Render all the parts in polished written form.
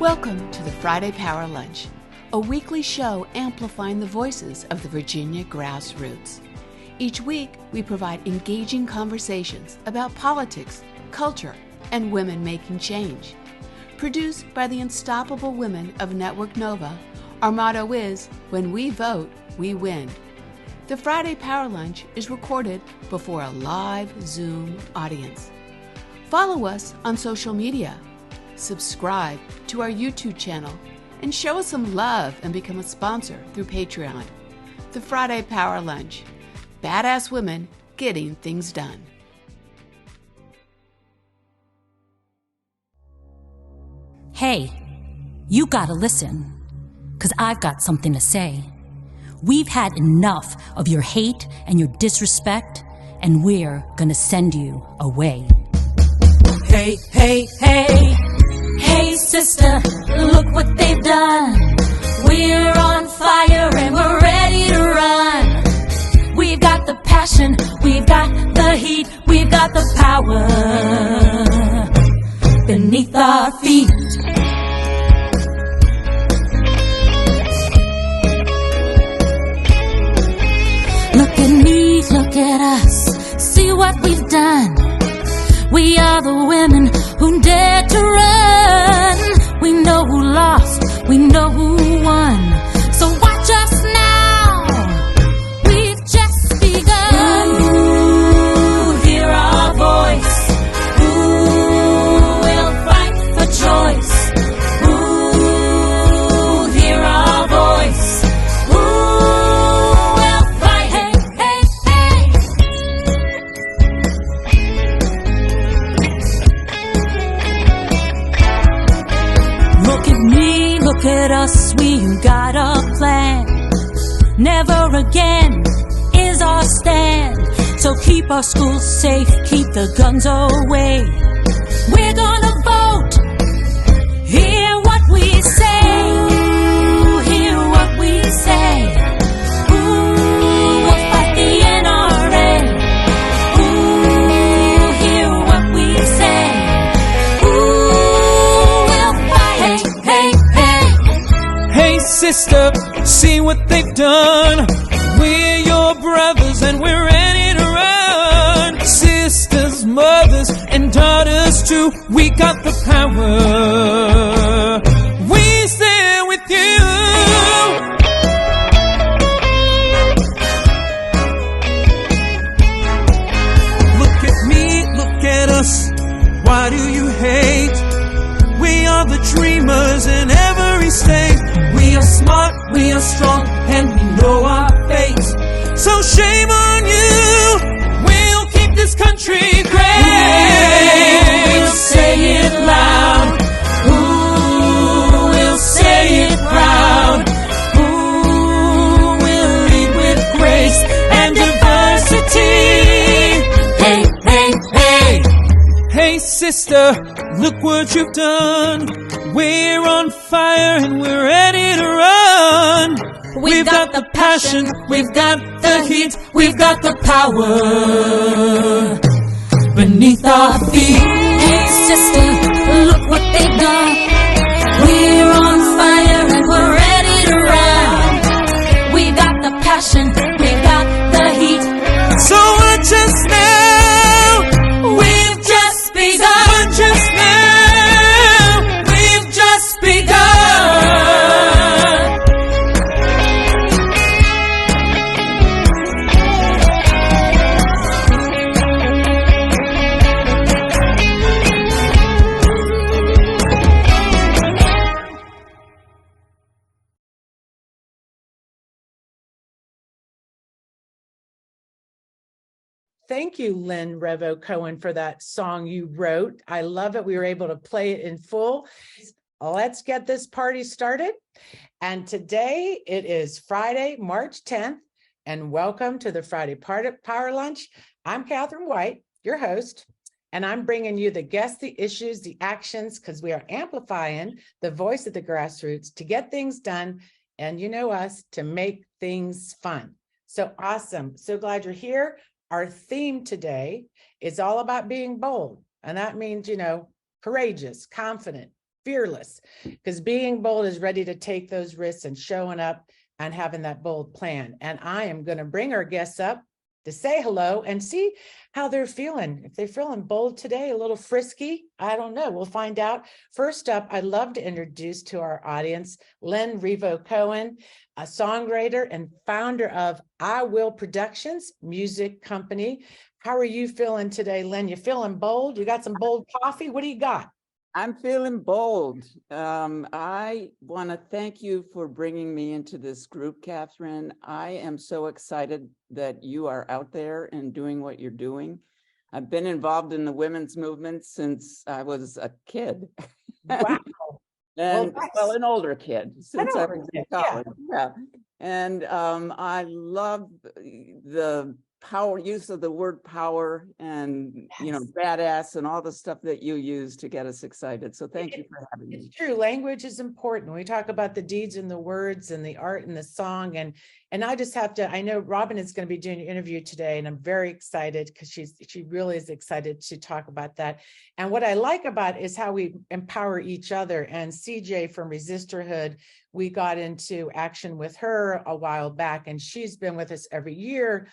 Welcome to the Friday Power Lunch, a weekly show amplifying the voices of the Virginia grassroots. Each week, we provide engaging conversations about politics, culture, and women making change. Produced by the unstoppable women of Network Nova, our motto is, when we vote, we win. The Friday Power Lunch is recorded before a live Zoom audience. Follow us on social media. Subscribe to our YouTube channel and show us some love and become a sponsor through Patreon. The Friday Power Lunch. Badass women getting things done. Hey, you gotta listen, 'cause I've got something to say. We've had enough of your hate and your disrespect, and we're gonna send you away. Hey, hey, hey, hey sister, look what they've done. We're on fire and we're ready to run. We've got the passion, we've got the heat, we've got the power beneath our feet. Look at me, look at us, see what we've done. We are the women who dared to run. We know who lost, we know who won. So watch us now, we've just begun. Ooh, hear our voice. Ooh, we'll fight for choice. Ooh, hear our voice. Ooh, we'll fight. Hey, hey, hey. Look at me, look at us, we got a plan. Never again is our stand. So keep our schools safe, keep the guns away. We're gonna vote, hear what we say. Ooh, hear what we say. Ooh, we'll fight the NRA. Ooh, hear what we say. Ooh, we'll fight. Hey, hey, hey. Hey sister, see what they've done. We're your brothers and we're ready to run. Sisters, mothers, and daughters too. We got the power. We stand with you. Look at me, look at us. Why do you hate? We are the dreamers in every state. We are smart, we are strong, and we know our fate. So shame on you, we'll keep this country great. We'll say it loud, ooh, we'll say it proud. Ooh, we'll lead with grace and diversity. Hey, hey, hey. Hey sister, look what you've done. We're on fire and we're ready to run. We've got the passion, we've got the heat, we've got the power beneath our feet. Hey sister, look what they've done. We're on fire and we're ready to run. We've got the passion, we've got the heat. So watch us now, We've just begun. watch us now, we've just begun. Thank you, Lynne Revo-Cohen, for that song you wrote. I love it. We were able to play it in full. Let's get this party started. And today it is Friday, March 10th, and welcome to the Friday Power Lunch. I'm Katherine White, your host, and I'm bringing you the guests, the issues, the actions, because we are amplifying the voice of the grassroots to get things done, and you know us, to make things fun. So awesome. So glad you're here. Our theme today is all about being bold. And that means, courageous, confident, fearless, because being bold is ready to take those risks and showing up and having that bold plan. And I am going to bring our guests up to say hello and see how they're feeling. If they're feeling bold today, a little frisky, I don't know. We'll find out. First up, I'd love to introduce to our audience Lynne Revo-Cohen, a songwriter and founder of I Will Productions music company. How are you feeling today, Lynne? You feeling bold? You got some bold coffee? What do you got? I'm feeling bold. I want to thank you for bringing me into this group, Katherine. I am so excited that you are out there and doing what you're doing. I've been involved in the women's movement since I was a kid. Wow. And well, an older kid since I older was in kid, yeah. college. Yeah. And I love the use of the word power and, you know, badass and all the stuff that you use to get us excited. So thank you for having me. It's true. Language is important. We talk about the deeds and the words and the art and the song. And I just have to, I know Robin is going to be doing an interview today, and I'm very excited because she really is excited to talk about that. And what I like about it is how we empower each other. And CJ from Resisterhood, we got into action with her a while back, and she's been with us every year.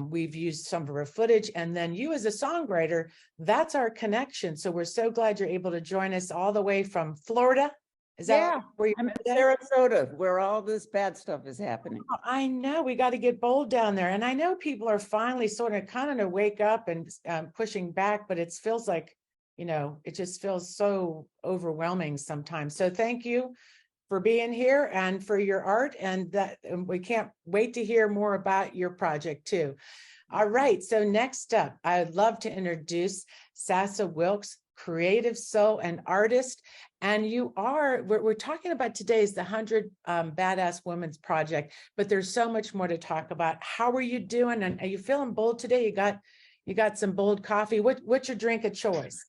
We've used some of her footage, and then you as a songwriter, that's our connection. So we're so glad you're able to join us all the way from Florida. Is that where you're I'm in Sarasota, where all this bad stuff is happening? Oh, I know, we got to get bold down there. And I know people are finally sort of kind of wake up and pushing back, but it feels like, you know, it just feels so overwhelming sometimes. So thank you for being here and for your art, and we can't wait to hear more about your project too. All right, so next up, I'd love to introduce Sassa Wilkes, creative soul and artist. And we're talking about today's the 100 Badass Women's Project, but there's so much more to talk about. How are you doing? And are you feeling bold today? You got some bold coffee. What's your drink of choice?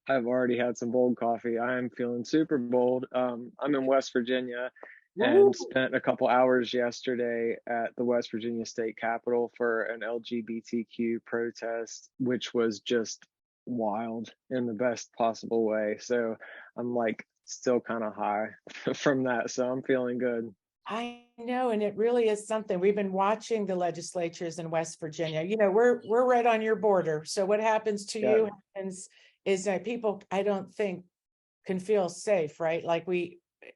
I've already had some bold coffee. I am feeling super bold. I'm in West Virginia and spent a couple hours yesterday at the West Virginia State Capitol for an LGBTQ protest, which was just wild in the best possible way. So I'm like still kind of high from that. So I'm feeling good. I know, and it really is something. We've been watching the legislatures in West Virginia. You know, we're right on your border. So what happens to you happens is that people, I don't think, can feel safe, right? Like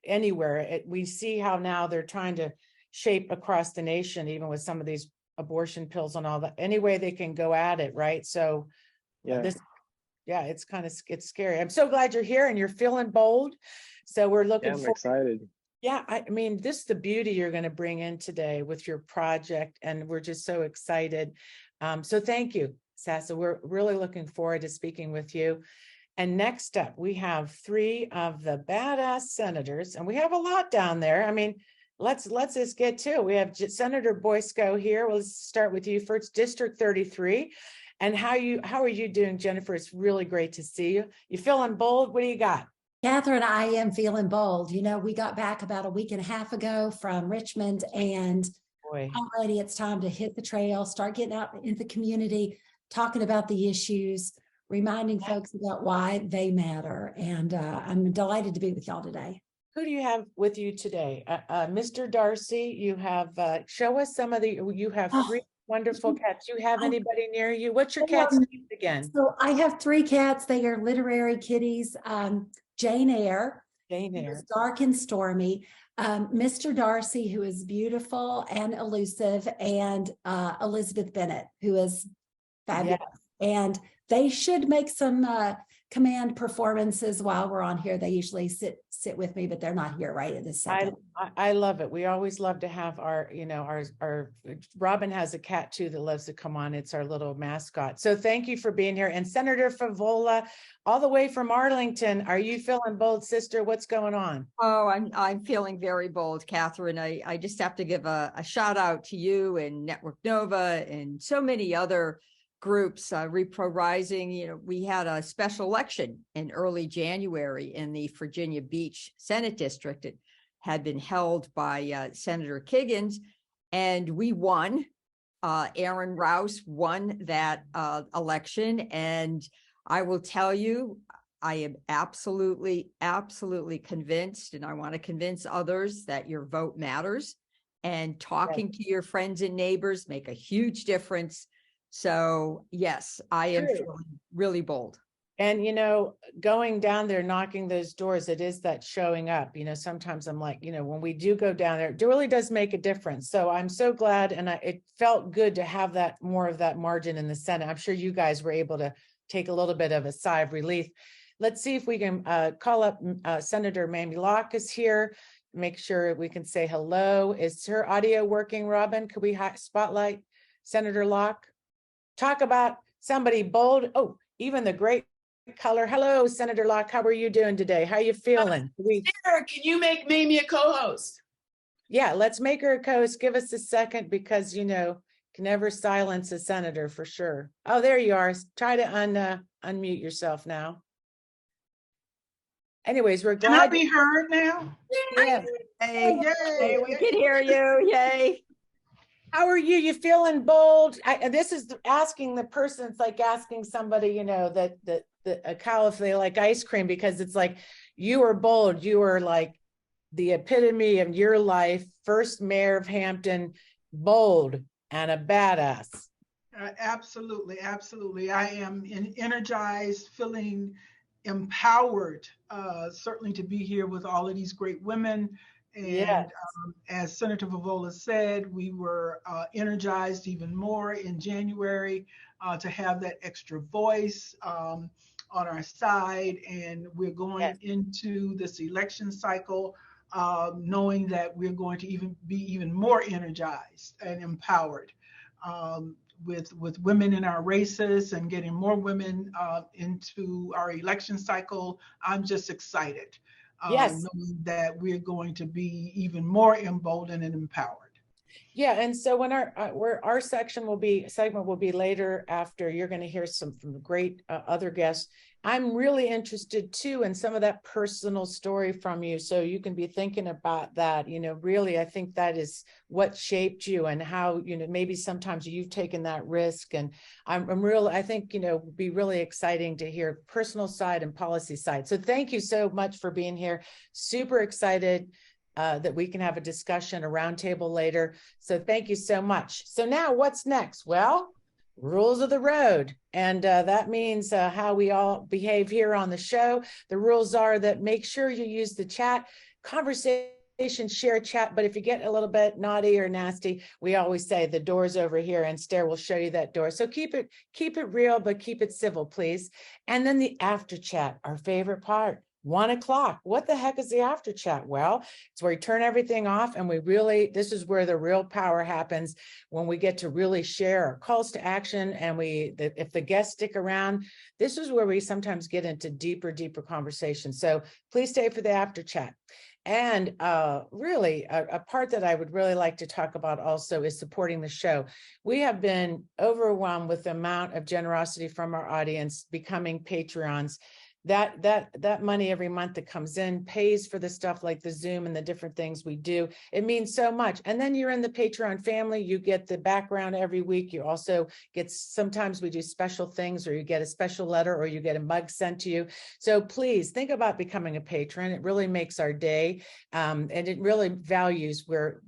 anywhere. We see how now they're trying to shape across the nation, even with some of these abortion pills and all that. Any way they can go at it, right? So it's scary. I'm so glad you're here and you're feeling bold. So we're looking I'm excited. Yeah, I mean, this is the beauty you're going to bring in today with your project, and we're just so excited. So thank you, Sassa. We're really looking forward to speaking with you. And next up, we have 3 of the badass senators, and we have a lot down there. I mean, let's just get to it. We have Senator Boysko here. We'll start with you first, District 33. And how are you doing, Jennifer? It's really great to see you. You feeling bold? What do you got? Katherine, I am feeling bold. You know, we got back about a week and a half ago from Richmond, and already it's time to hit the trail, start getting out in the community, talking about the issues, reminding folks about why they matter. And I'm delighted to be with y'all today. Who do you have with you today? Mr. Darcy, you have, show us you have 3 wonderful cats. Do you have anybody near you? What's your cat's name again? So I have 3 cats. They are literary kitties. Jane Eyre, who's dark and stormy, Mr. Darcy, who is beautiful and elusive, and Elizabeth Bennet, who is fabulous. Yeah. And they should make some command performances while we're on here. They usually sit with me, but they're not here right at this second. I love it. We always love to have our Robin has a cat too that loves to come on. It's our little mascot. So thank you for being here. And Senator Favola, all the way from Arlington. Are you feeling bold, sister? What's going on? Oh, I'm feeling very bold, Katherine. I just have to give a shout out to you and Network Nova and so many other groups, Repro Rising. You know, we had a special election in early January in the Virginia Beach Senate District. It had been held by Senator Kiggins, and we won. Aaron Rouse won that election, and I will tell you, I am absolutely, absolutely convinced, and I want to convince others that your vote matters, and talking to your friends and neighbors make a huge difference. So yes, I am feeling really bold. And, going down there, knocking those doors, it is that showing up. Sometimes I'm like, when we do go down there, it really does make a difference. So I'm so glad. And it felt good to have that more of that margin in the Senate. I'm sure you guys were able to take a little bit of a sigh of relief. Let's see if we can call up Senator MAMIE Locke is here. Make sure we can say hello. Is her audio working, Robin? Could we spotlight Senator Locke? Talk about somebody bold. Oh, even the great color. Hello, Senator Locke. How are you doing today? How are you feeling? Sarah, can you make Mamie a co-host? Yeah, let's make her a co-host. Give us a second because, can never silence a senator for sure. Oh, there you are. Try to unmute yourself now. Anyways, we're glad. Can I be heard now? Yeah. Hey, Hey, we can hear you. Yay. How are you? You feeling bold? And this is asking the person. It's like asking somebody, that a cow if they like ice cream, because it's like you are bold. You are like the epitome of your life. First mayor of Hampton, bold and a badass. Absolutely, absolutely. I am energized, feeling empowered, certainly to be here with all of these great women. And yes. As Senator Favola said, we were energized even more in January to have that extra voice on our side. And we're going into this election cycle knowing that we're going to be even more energized and empowered with women in our races and getting more women into our election cycle. I'm just excited. Knowing that we're going to be even more emboldened and empowered. Yeah, and so when our segment will be later after. You're going to hear some from great other guests. I'm really interested too in some of that personal story from you, so you can be thinking about that. Really, I think that is what shaped you and how maybe sometimes you've taken that risk. And I think would be really exciting to hear personal side and policy side. So thank you so much for being here. Super excited that we can have a discussion, a roundtable later. So thank you so much. So now what's next? Well, rules of the road. And that means how we all behave here on the show. The rules are that make sure you use the chat, conversation, share chat. But if you get a little bit naughty or nasty, we always say the door's over here and Stair will show you that door. So keep it real, but keep it civil, please. And then the after chat, our favorite part. 1 o'clock. What the heck is the after chat? Well, it's where we turn everything off and this is where the real power happens, when we get to really share our calls to action. And if the guests stick around, this is where we sometimes get into deeper conversations. So please stay for the after chat. And really, a part that I would really like to talk about also is supporting the show. We have been overwhelmed with the amount of generosity from our audience becoming Patreons. That money every month that comes in pays for the stuff like the Zoom and the different things we do. It means so much. And then you're in the Patreon family. You get the background every week. You also get, sometimes we do special things, or you get a special letter, or you get a mug sent to you. So please think about becoming a patron. It really makes our day. And it really values the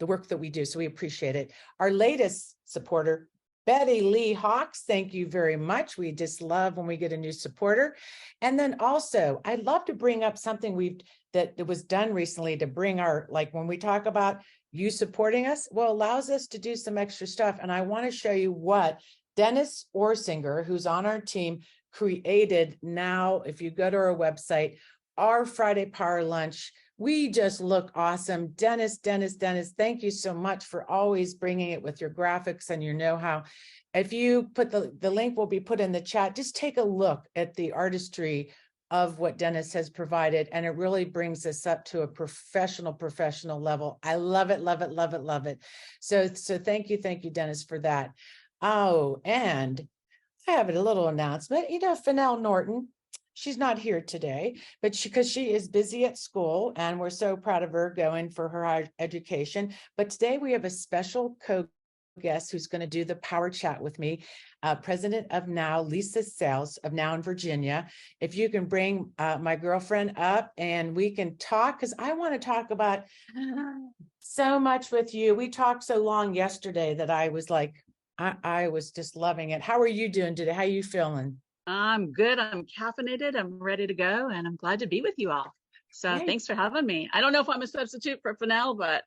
work that we do. So we appreciate it. Our latest supporter, Betty Lee Hawks, thank you very much. We just love when we get a new supporter. And then also, I'd love to bring up something that was done recently to bring when we talk about you supporting us, well, allows us to do some extra stuff. And I want to show you what Dennis Orsinger, who's on our team, created. Now, if you go to our website, our Friday Power Lunch, we just look awesome. Dennis, thank you so much for always bringing it with your graphics and your know-how. If you put the link will be put in the chat, just take a look at the artistry of what Dennis has provided. And it really brings us up to a professional level. I love it. So thank you, Dennis, for that. Oh, and I have a little announcement. Fennell Norton, she's not here today, but because she is busy at school, and we're so proud of her going for her higher education. But today we have a special guest who's going to do the power chat with me, president of Now, Lisa Sales of Now in Virginia. If you can bring my girlfriend up and we can talk, because I want to talk about so much with you. We talked so long yesterday that I was like, I was just loving it. How are you doing today? How are you feeling? I'm good. I'm caffeinated. I'm ready to go, and I'm glad to be with you all. So Yay. Thanks for having me. I don't know if I'm a substitute for Fennell, but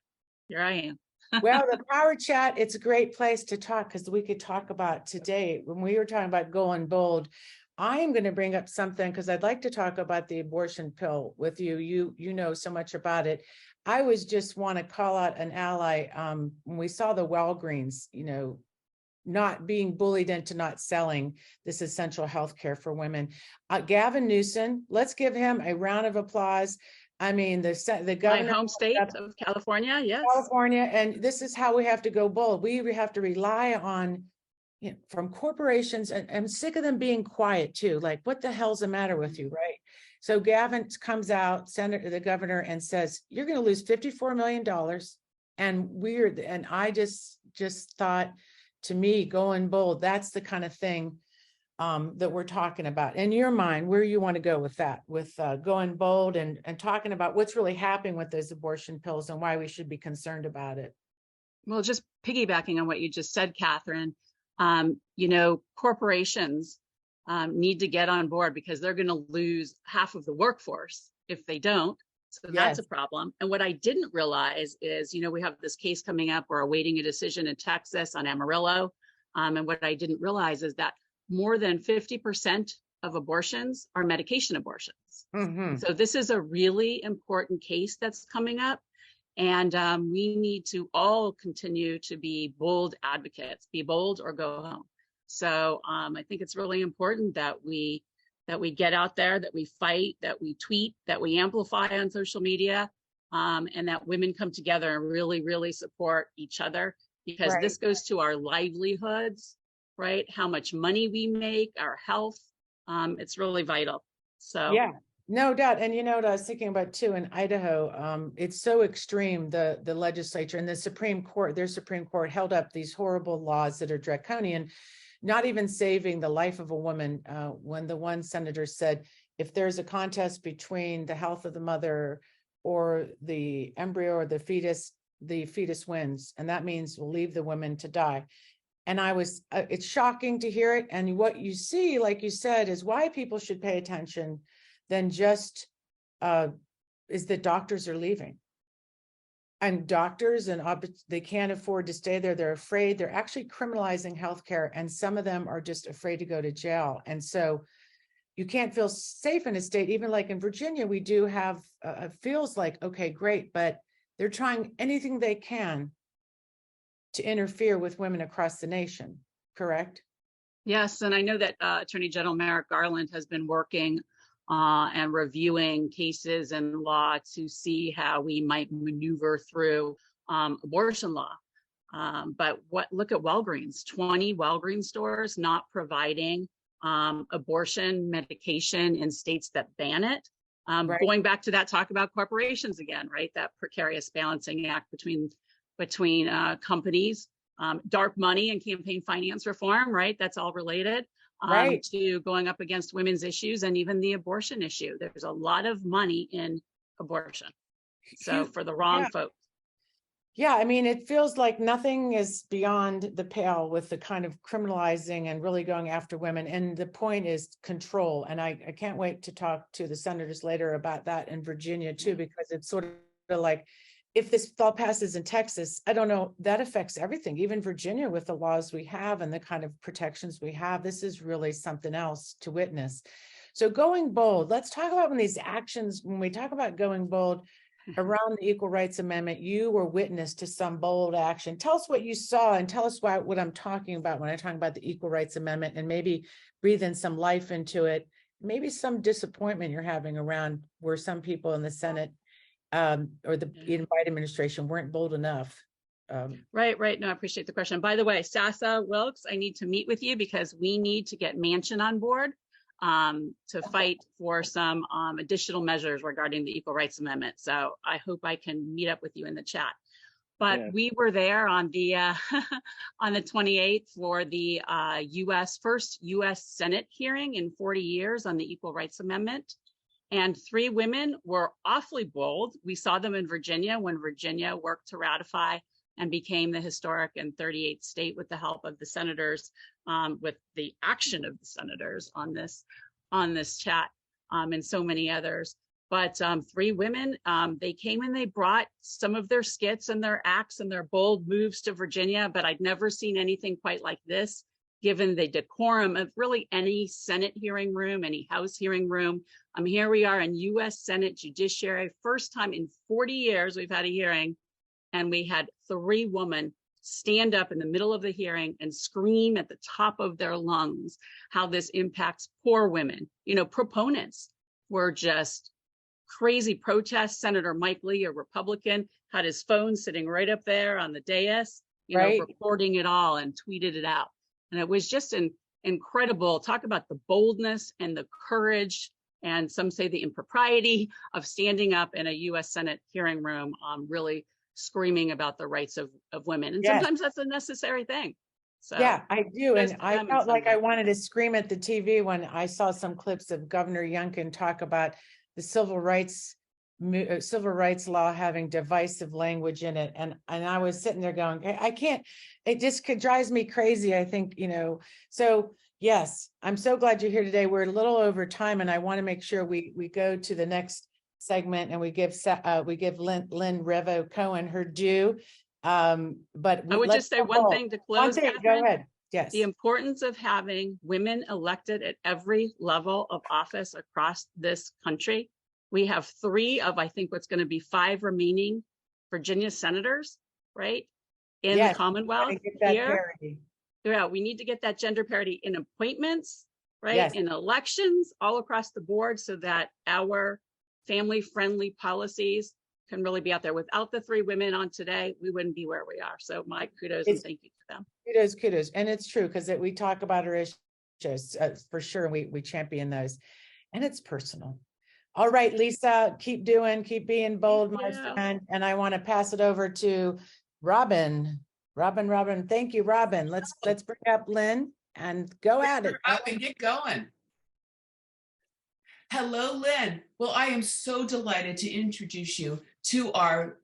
here I am. Well, the power chat, it's a great place to talk because we could talk about today when we were talking about going bold. I'm going to bring up something because I'd like to talk about the abortion pill with you. You know so much about it. I was just want to call out an ally. When we saw the Walgreens, not being bullied into not selling this essential health care for women. Gavin Newsom, let's give him a round of applause. I mean, the governor, my home state of California, yes. California, and this is how we have to go bold. We have to rely on, from corporations, and I'm sick of them being quiet too. Like, what the hell's the matter with you, right? So Gavin comes out, the governor, and says, you're going to lose $54 million. And I just thought, to me, going bold, that's the kind of thing that we're talking about. In your mind, where you want to go with that, with going bold and talking about what's really happening with those abortion pills and why we should be concerned about it. Well, just piggybacking on what you just said, Katherine, corporations need to get on board because they're going to lose half of the workforce if they don't. So that's a problem. And what I didn't realize is, we have this case coming up. We're awaiting a decision in Texas on Amarillo. And what I didn't realize is that more than 50% of abortions are medication abortions. Mm-hmm. So this is a really important case that's coming up. And we need to all continue to be bold advocates, be bold or go home. So I think it's really important that we get out there, that we fight, that we tweet, that we amplify on social media, and that women come together and really, really support each other, because this goes to our livelihoods, right? How much money we make, our health. It's really vital. So yeah, no doubt. And what I was thinking about too, in Idaho, it's so extreme, the legislature and the Supreme Court, their Supreme Court held up these horrible laws that are draconian, not even saving the life of a woman, when the one senator said, if there's a contest between the health of the mother or the embryo or the fetus wins. And that means we'll leave the woman to die. And it's shocking to hear it. And what you see, like you said, is why people should pay attention than just is that doctors are leaving. And doctors, they can't afford to stay there. They're afraid. They're actually criminalizing healthcare, and some of them are just afraid to go to jail. And so you can't feel safe in a state. Even like in Virginia, we do have, feels like, okay, great, but they're trying anything they can to interfere with women across the nation, correct? Yes, and I know that Attorney General Merrick Garland has been working and reviewing cases and law to see how we might maneuver through abortion law. But look at Walgreens, 20 Walgreens stores not providing abortion medication in states that ban it. Going back to that talk about corporations again, right? That precarious balancing act between companies, dark money and campaign finance reform, right? That's all related. To going up against women's issues and even the abortion issue. There's a lot of money in abortion. So for the wrong folks. Yeah, I mean, it feels like nothing is beyond the pale with the kind of criminalizing and really going after women. And the point is control. And I can't wait to talk to the senators later about that in Virginia too, because it's sort of like, if this law passes in Texas, I don't know, that affects everything, even Virginia with the laws we have and the kind of protections we have. This is really something else to witness. So going bold, let's talk about when we talk about going bold around the Equal Rights Amendment, you were witness to some bold action. Tell us what you saw and tell us what I'm talking about when I talk about the Equal Rights Amendment, and maybe breathe in some life into it, maybe some disappointment you're having around where some people in the Senate or the Biden administration weren't bold enough. Right. No, I appreciate the question. By the way, Sassa Wilkes, I need to meet with you because we need to get Manchin on board to fight for some additional measures regarding the Equal Rights Amendment. So I hope I can meet up with you in the chat. But Yeah. we were there on the on the 28th for the first U.S. Senate hearing in 40 years on the Equal Rights Amendment. And 3 women were awfully bold. We saw them in Virginia when Virginia worked to ratify and became the historic and 38th state with the help of the senators, with the action of the senators on this chat, and so many others. But 3 women, they came and they brought some of their skits and their acts and their bold moves to Virginia, but I'd never seen anything quite like this, given the decorum of really any Senate hearing room, any House hearing room. Here we are in U.S. Senate Judiciary, first time in 40 years we've had a hearing, and we had 3 women stand up in the middle of the hearing and scream at the top of their lungs how this impacts poor women. You know, proponents were just crazy protests. Senator Mike Lee, a Republican, had his phone sitting right up there on the dais, you know, recording it all and tweeted it out. And it was just an incredible, talk about the boldness and the courage, and some say the impropriety of standing up in a U.S. Senate hearing room, really screaming about the rights of women. And sometimes that's a necessary thing. So yeah, I do. And I felt like I wanted to scream at the TV when I saw some clips of Governor Youngkin talk about the civil rights law having divisive language in it. And I was sitting there going, I can't, it just drives me crazy. I think, you know, so yes, I'm so glad you're here today. We're a little over time, and I want to make sure we go to the next segment and we give Lynne Revo-Cohen her due. But I would just say one thing to close. Go ahead. Yes. The importance of having women elected at every level of office across this country. We have 3 of, I think, what's going to be 5 remaining Virginia senators, right? In the Commonwealth here. Yeah, we need to get that gender parity in appointments, right? Yes. In elections, all across the board, so that our family-friendly policies can really be out there. Without the 3 women on today, we wouldn't be where we are. So my kudos and thank you to them. Kudos. And it's true, because we talk about our issues for sure. We champion those, and it's personal. All right, Lisa, keep being bold, my friend. And I want to pass it over to Robin. Thank you, Robin. Let's bring up Lynn and go at it. Robin, get going. Hello, Lynn. Well, I am so delighted to introduce you to our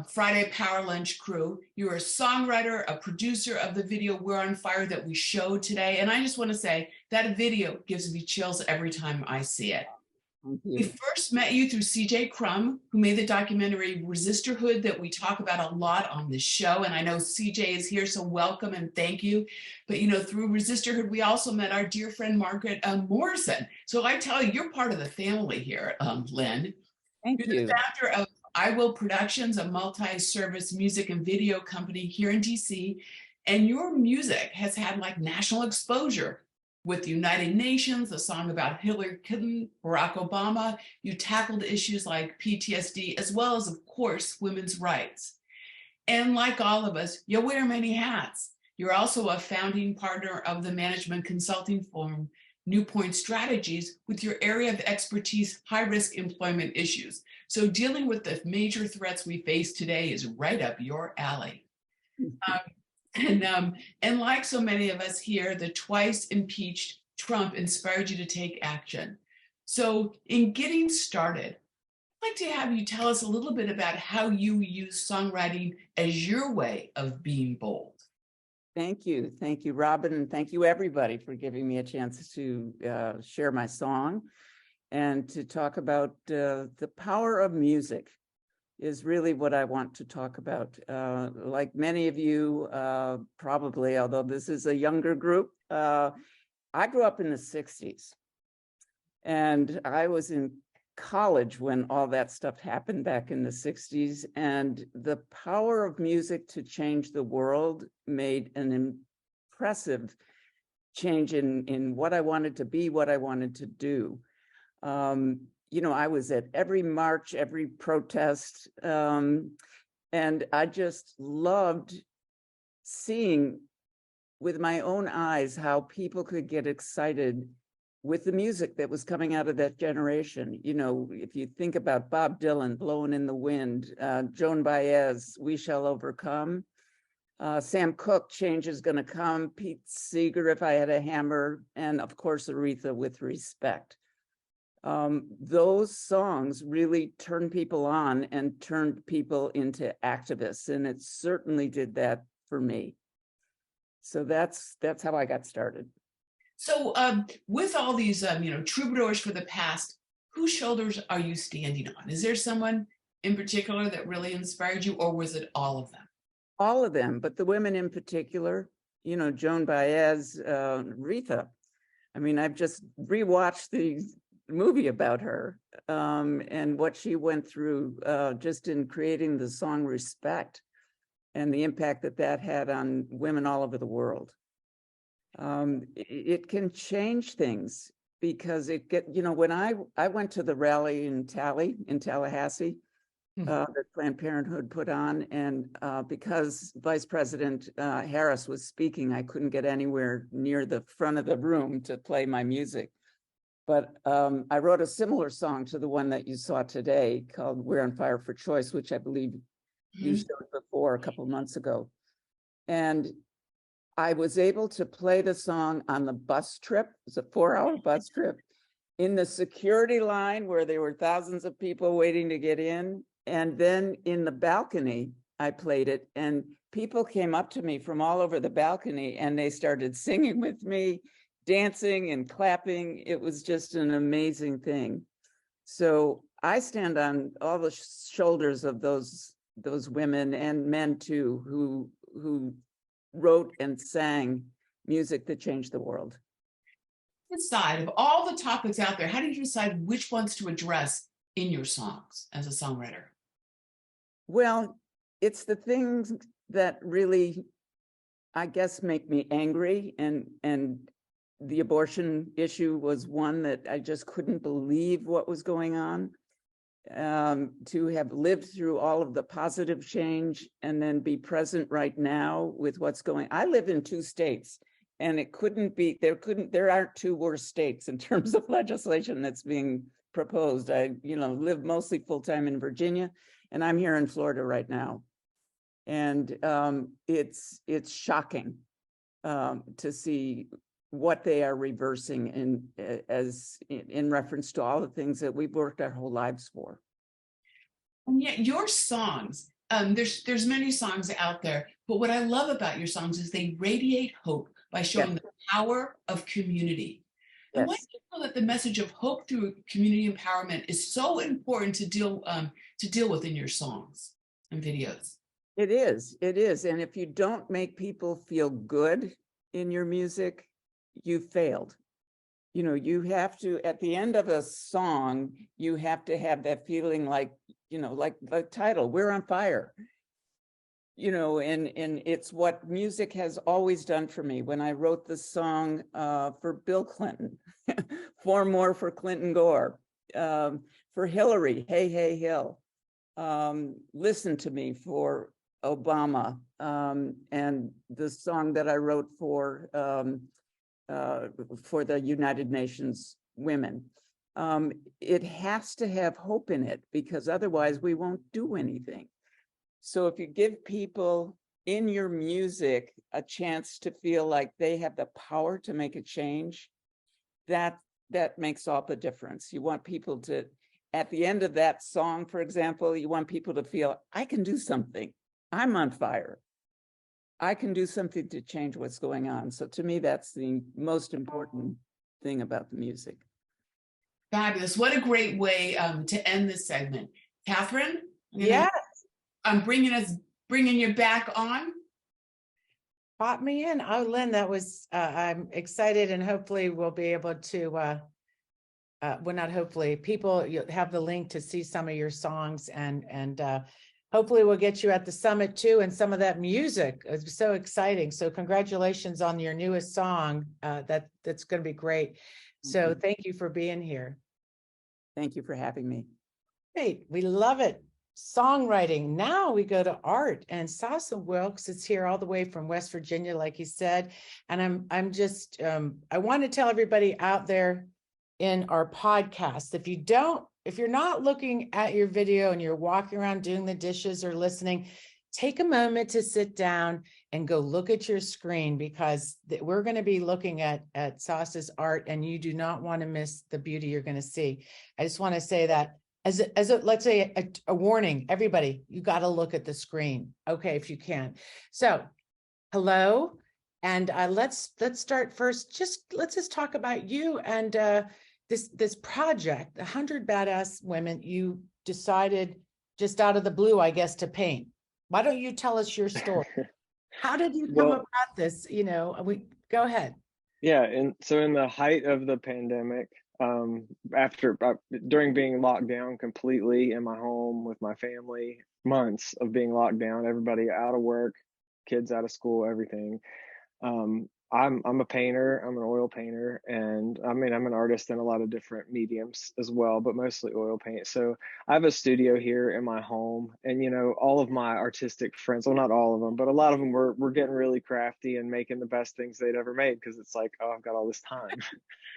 Friday Power Lunch crew. You're a songwriter, a producer of the video We're on Fire that we showed today. And I just want to say that video gives me chills every time I see it. We first met you through CJ Crum, who made the documentary Resistorhood that we talk about a lot on this show. And I know CJ is here, so welcome and thank you. But, you know, through Resistorhood, we also met our dear friend, Margaret Morrison. So I tell you, you're part of the family here, Lynn. Thank you. You're the founder of I Will Productions, a multi-service music and video company here in DC. And your music has had like national exposure. With the United Nations, a song about Hillary Clinton, Barack Obama, you tackled issues like PTSD, as well as, of course, women's rights. And like all of us, you wear many hats. You're also a founding partner of the management consulting firm, New Point Strategies, with your area of expertise, high-risk employment issues. So dealing with the major threats we face today is right up your alley. And like so many of us here, the twice impeached Trump inspired you to take action. So in getting started, I'd like to have you tell us a little bit about how you use songwriting as your way of being bold. Thank you, Robin, and thank you everybody for giving me a chance to share my song and to talk about the power of music. Is really what I want to talk about. Like many of you, probably, although this is a younger group, I grew up in the 60s. And I was in college when all that stuff happened back in the 60s. And the power of music to change the world made an impressive change in what I wanted to be, what I wanted to do. You know, I was at every march, every protest, and I just loved seeing with my own eyes how people could get excited with the music that was coming out of that generation. You know, if you think about Bob Dylan, Blowing in the Wind, Joan Baez, We Shall Overcome, Sam Cooke, Change is Gonna Come, Pete Seeger, If I Had a Hammer, and of course, Aretha, With Respect. Those songs really turned people on and turned people into activists, and it certainly did that for me. So that's how I got started. So with all these, troubadours for the past, whose shoulders are you standing on? Is there someone in particular that really inspired you, or was it all of them? All of them, but the women in particular, Joan Baez, Aretha. I mean, I've just rewatched the movie about her and what she went through just in creating the song Respect and the impact that had on women all over the world. It can change things because when I went to the rally in Tallahassee, that Planned Parenthood put on, and because Vice President Harris was speaking, I couldn't get anywhere near the front of the room to play my music. But I wrote a similar song to the one that you saw today called We're on Fire for Choice, which I believe you showed before a couple of months ago. And I was able to play the song on the bus trip. It was a 4-hour bus trip in the security line where there were thousands of people waiting to get in. And then in the balcony, I played it, and people came up to me from all over the balcony and they started singing with me, dancing and clapping. It was just an amazing thing. So I stand on all the shoulders of those women and men too, who wrote and sang music that changed the world. Aside of all the topics out there, how did you decide which ones to address in your songs as a songwriter? Well, it's the things that really, I guess, make me angry, and the abortion issue was one that I just couldn't believe what was going on. To have lived through all of the positive change and then be present right now with what's going. I live in 2 states, and there aren't 2 worse states in terms of legislation that's being proposed. I, live mostly full-time in Virginia, and I'm here in Florida right now. And it's shocking to see what they are reversing in reference to all the things that we've worked our whole lives for. And yet your songs, there's many songs out there, but what I love about your songs is they radiate hope by showing the power of community. And why do you feel that the message of hope through community empowerment is so important to deal with in your songs and videos? It is. And if you don't make people feel good in your music, you failed. You have to, at the end of a song, you have to have that feeling like the title, We're on Fire. And it's what music has always done for me. When I wrote the song for Bill Clinton, 4 more for Clinton Gore, for Hillary, Hey, Hey, Hill, Listen to Me for Obama, and the song that I wrote for the United Nations women. It has to have hope in it, because otherwise we won't do anything. So if you give people in your music a chance to feel like they have the power to make a change, that makes all the difference. You want people to, at the end of that song, for example, you want people to feel, I can do something. I'm on fire. I can do something to change what's going on. So to me, that's the most important thing about the music. Fabulous. What a great way to end this segment. Katherine? Yes. I'm bringing you back on. Pop me in. Oh, Lynn, that was, I'm excited, and hopefully we'll be able to, well, not hopefully, people, you'll have the link to see some of your songs, and hopefully we'll get you at the summit too, and some of that music. It's so exciting. So congratulations on your newest song. That's going to be great. So thank you for being here. Thank you for having me. Great. We love it. songwriting. Now we go to art, and Sassa Wilkes is here all the way from West Virginia, like he said. And I'm just I want to tell everybody out there in our podcast, if you're not looking at your video and you're walking around doing the dishes or listening, take a moment to sit down and go look at your screen, because we're going to be looking at Sassa's art, and you do not want to miss the beauty you're going to see. I just want to say that as a let's say a warning, everybody, you got to look at the screen, okay, if you can. So hello, and let's start first. Let's just talk about you and this project, 100 Badass Women. You decided just out of the blue, I guess, to paint. Why don't you tell us your story? How did you come about this? Go ahead. Yeah, and so in the height of the pandemic, during being locked down completely in my home with my family, months of being locked down, everybody out of work, kids out of school, everything. I'm a painter. I'm an oil painter, and I mean, I'm an artist in a lot of different mediums as well, but mostly oil paint. So I have a studio here in my home, and all of my artistic friends, well, not all of them, but a lot of them were getting really crafty and making the best things they'd ever made, because it's like, oh, I've got all this time.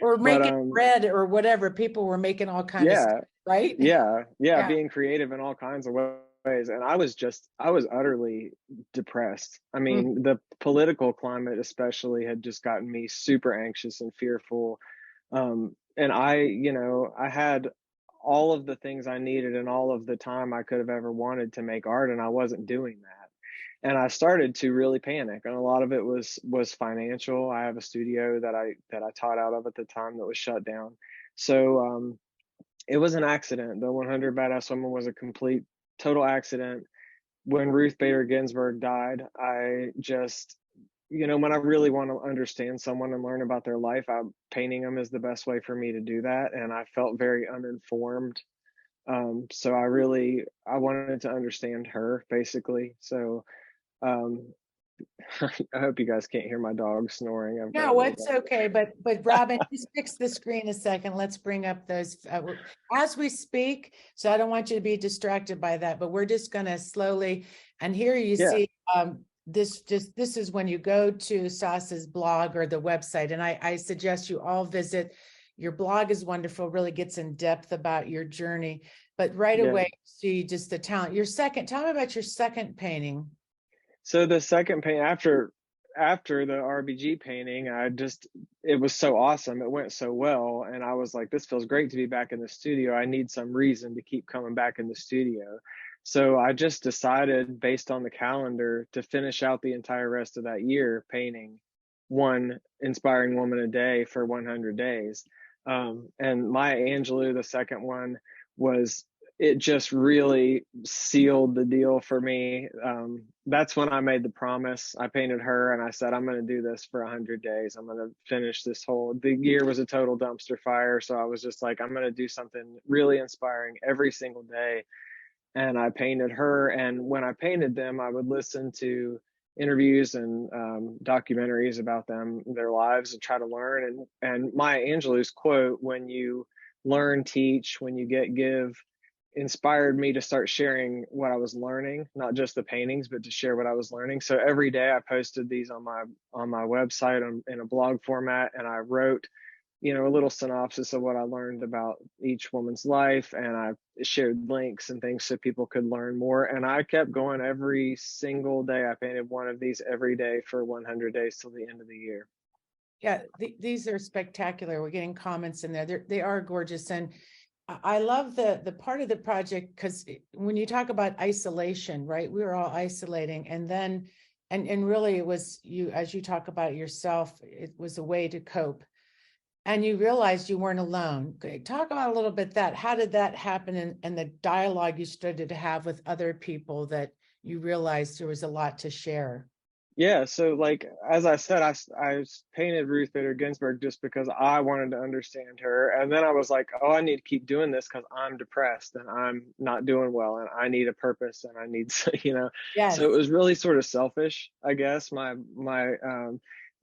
Or making bread or whatever. People were making all kinds of stuff, right? Yeah, being creative in all kinds of ways. And I was utterly depressed. I mean, the political climate especially had just gotten me super anxious and fearful. And I had all of the things I needed and all of the time I could have ever wanted to make art, and I wasn't doing that. And I started to really panic, and a lot of it was financial. I have a studio that I taught out of at the time that was shut down. So it was an accident. The 100 Badass Women was a complete total accident. When Ruth Bader Ginsburg died, I just, when I really want to understand someone and learn about their life, painting them is the best way for me to do that. And I felt very uninformed. So I wanted to understand her, basically. So I hope you guys can't hear my dog snoring. No, it's okay. But Robin, just fix the screen a second. Let's bring up those as we speak. So I don't want you to be distracted by that, but we're just going to slowly. And here you see this is when you go to Sassa's blog or the website. And I suggest you all visit. Your blog is wonderful, really gets in depth about your journey. But right away, see just the talent. Tell me about your second painting. So the second paint after the RBG painting, it was so awesome. It went so well. And I was like, this feels great to be back in the studio. I need some reason to keep coming back in the studio. So I just decided, based on the calendar, to finish out the entire rest of that year painting one inspiring woman a day for 100 days. And Maya Angelou, the second one, it just really sealed the deal for me. That's when I made the promise. I painted her and I said, I'm going to do this for 100 days. I'm going to finish the year was a total dumpster fire. So I was just like, I'm going to do something really inspiring every single day. And I painted her. And when I painted them, I would listen to interviews and documentaries about their lives, and try to learn. And Maya Angelou's quote, when you learn, teach, when you give, inspired me to start sharing what I was learning, not just the paintings, but to share what I was learning. So every day I posted these on my website in a blog format, and I wrote, a little synopsis of what I learned about each woman's life, and I shared links and things so people could learn more. And I kept going every single day. I painted one of these every day for 100 days till the end of the year. Yeah, these are spectacular. We're getting comments in there. They are gorgeous. And I love the part of the project, because when you talk about isolation, right, we were all isolating, and then and really it was you, as you talk about yourself, it was a way to cope, and you realized you weren't alone. Talk about a little bit that. How did that happen, and the dialogue you started to have with other people that you realized there was a lot to share? Yeah, so like, as I said, I painted Ruth Bader Ginsburg just because I wanted to understand her. And then I was like, oh, I need to keep doing this because I'm depressed and I'm not doing well and I need a purpose and I need, Yes. So it was really sort of selfish, I guess.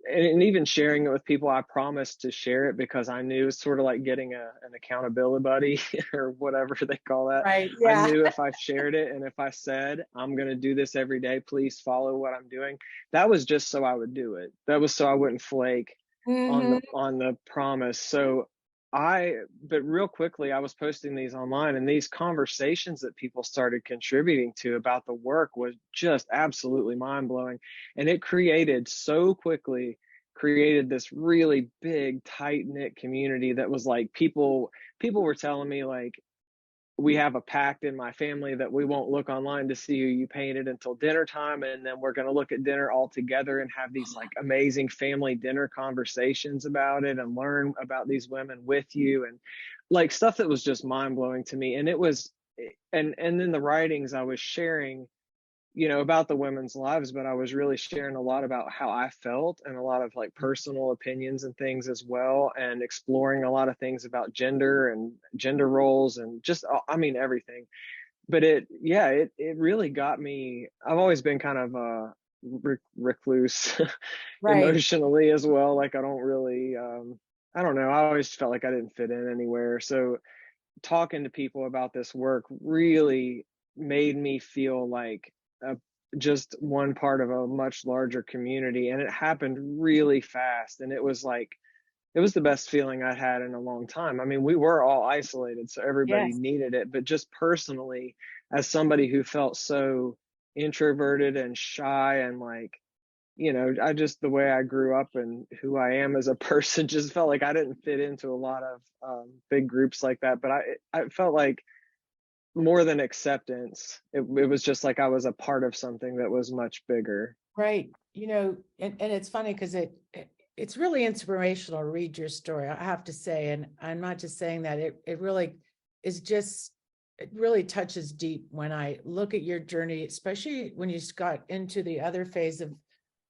and even sharing it with people, I promised to share it because I knew it's sort of like getting an accountability buddy or whatever they call that. Right. I Yeah. knew if I shared it and if I said, I'm going to do this every day, please follow what I'm doing. That was just so I would do it. That was so I wouldn't flake on the promise. So but real quickly, I was posting these online, and these conversations that people started contributing to about the work was just absolutely mind blowing. And it created this really big, tight knit community that was like, people were telling me, like, we have a pact in my family that we won't look online to see who you painted until dinner time. And then we're going to look at dinner all together and have these like amazing family dinner conversations about it and learn about these women with you, and like stuff that was just mind blowing to me. And it was, and then the writings I was sharing, about the women's lives, but I was really sharing a lot about how I felt and a lot of like personal opinions and things as well, and exploring a lot of things about gender and gender roles and just, I mean, everything. But it really got me. I've always been kind of a recluse emotionally as well. Like I don't really, I don't know. I always felt like I didn't fit in anywhere. So talking to people about this work really made me feel like just one part of a much larger community, and it happened really fast. And it was the best feeling I'd had in a long time. I mean, we were all isolated, so everybody needed it, but just personally, as somebody who felt so introverted and shy, and like, I just, the way I grew up and who I am as a person, just felt like I didn't fit into a lot of big groups like that. But I felt like more than acceptance, it was just like I was a part of something that was much bigger. Right. And it's funny because it's really inspirational to read your story, I have to say. And I'm not just saying that, it really is just, it really touches deep when I look at your journey, especially when you got into the other phase of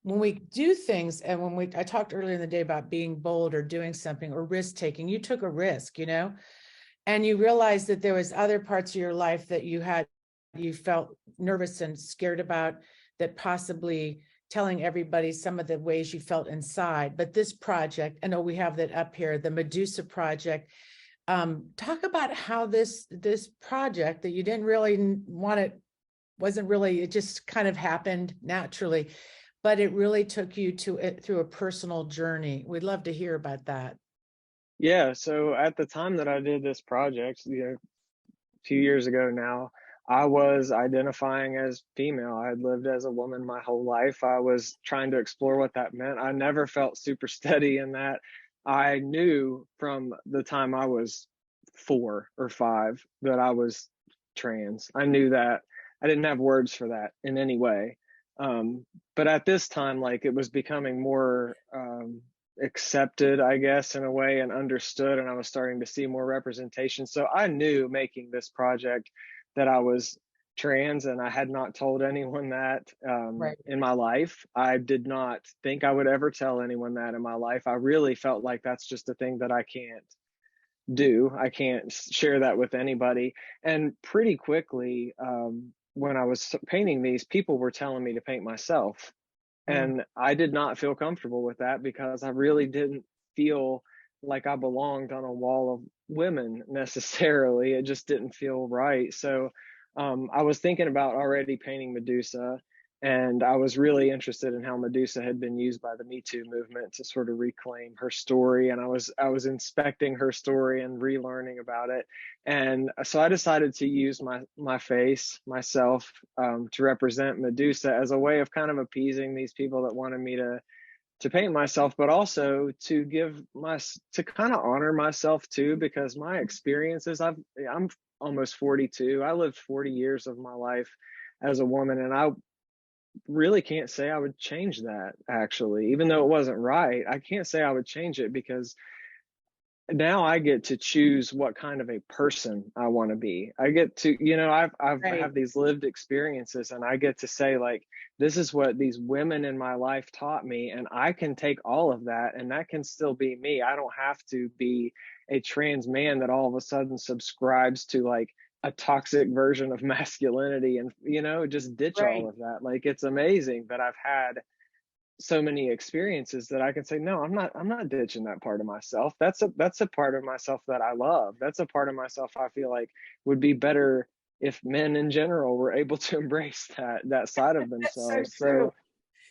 when we do things. And I talked earlier in the day about being bold or doing something or risk taking. You took a risk, and you realized that there was other parts of your life that you felt nervous and scared about, that possibly telling everybody some of the ways you felt inside. But this project, I know we have that up here, the Medusa project. Talk about how this project that you didn't really want, it just kind of happened naturally, but it really took you through a personal journey. We'd love to hear about that. Yeah, so at the time that I did this project, a few years ago now, I was identifying as female. I had lived as a woman my whole life. I was trying to explore what that meant. I never felt super steady in that. I knew from the time I was 4 or 5 that I was trans. I knew that. I didn't have words for that in any way. But at this time, like, it was becoming more accepted, I guess, in a way, and understood, and I was starting to see more representation. So I knew making this project that I was trans, and I had not told anyone that in my life. I did not think I would ever tell anyone that in my life. I really felt like that's just a thing that I can't do. I can't share that with anybody. And pretty quickly, when I was painting these, people were telling me to paint myself. And I did not feel comfortable with that because I really didn't feel like I belonged on a wall of women necessarily. It just didn't feel right. So I was thinking about already painting Medusa, and I was really interested in how Medusa had been used by the Me Too movement to sort of reclaim her story. And I was inspecting her story and relearning about it. And so I decided to use my face, myself, to represent Medusa as a way of kind of appeasing these people that wanted me to paint myself, but also to kind of honor myself too, because my experiences, I'm almost 42. I lived 40 years of my life as a woman, and I really can't say I would change that, actually. Even though it wasn't right, I can't say I would change it, because now I get to choose what kind of a person I want to be. I get to, I have these lived experiences, and I get to say, like, this is what these women in my life taught me, and I can take all of that, and that can still be me. I don't have to be a trans man that all of a sudden subscribes to like a toxic version of masculinity and, just ditch all of that. Like, it's amazing that I've had so many experiences that I can say, no, I'm not ditching that part of myself. That's a part of myself that I love. That's a part of myself I feel like would be better if men in general were able to embrace that side of themselves. So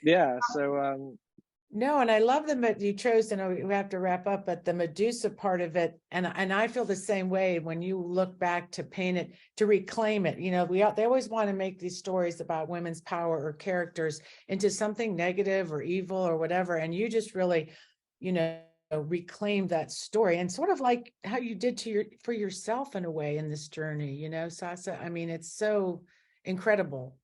yeah, so no, and I love that you chose, and we have to wrap up, but the Medusa part of it, and I feel the same way when you look back to paint it, to reclaim it. You know, they always want to make these stories about women's power or characters into something negative or evil or whatever, and you just really, you know, reclaim that story, and sort of like how you did for yourself in a way in this journey. You know, Sassa. I mean, it's so incredible.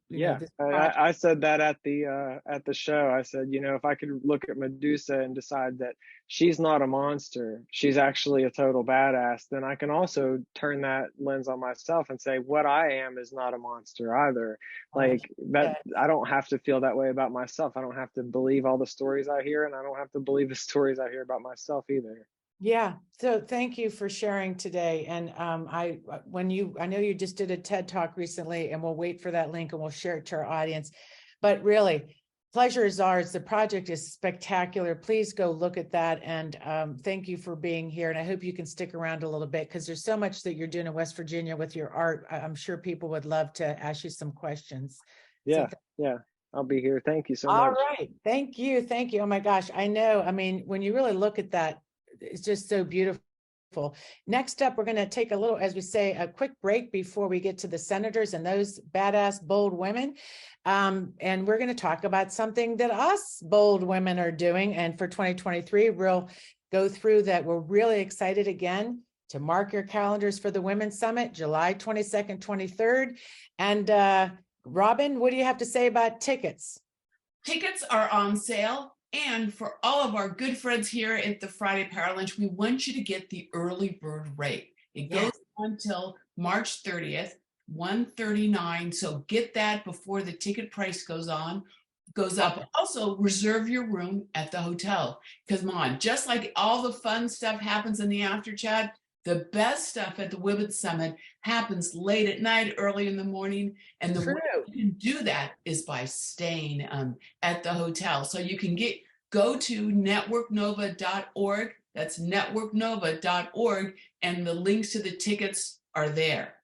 Yeah, I said that at the show. I said, you know, if I could look at Medusa and decide that she's not a monster, she's actually a total badass, then I can also turn that lens on myself and say what I am is not a monster either. Like that, I don't have to feel that way about myself. I don't have to believe all the stories I hear, and I don't have to believe the stories I hear about myself either. Yeah. So thank you for sharing today. And I know you just did a TED Talk recently, and we'll wait for that link and we'll share it to our audience. But really, pleasure is ours. The project is spectacular. Please go look at that. And thank you for being here. And I hope you can stick around a little bit, because there's so much that you're doing in West Virginia with your art. I'm sure people would love to ask you some questions. Yeah. Yeah. I'll be here. Thank you so much. All right. Thank you. Thank you. Oh my gosh. I know. I mean, when you really look at that, it's just so beautiful. Next up, we're going to take a little, as we say, a quick break before we get to the senators and those badass, bold women. And we're going to talk about something that us bold women are doing. And for 2023, we'll go through that. We're really excited again to mark your calendars for the Women's Summit, July 22nd, 23rd. And Robin, what do you have to say about tickets? Tickets are on sale. And for all of our good friends here at the Friday Power Lunch, we want you to get the early bird rate. It goes until March 30th, $139. So get that before the ticket price goes up. Also, reserve your room at the hotel. Because, Mom, just like all the fun stuff happens in the after chat, the best stuff at the Women's Summit happens late at night, early in the morning. And the way you can do that is by staying at the hotel. So you can go to networknova.org. That's networknova.org. And the links to the tickets are there.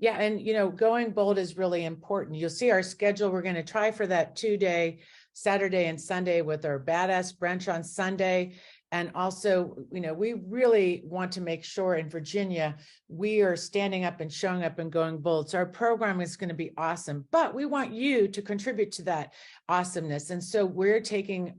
Yeah. And, you know, going bold is really important. You'll see our schedule. We're going to try for that 2-day, Saturday and Sunday, with our badass brunch on Sunday. And also, you know, we really want to make sure in Virginia, we are standing up and showing up and going bold. So our program is going to be awesome, but we want you to contribute to that awesomeness. And so we're taking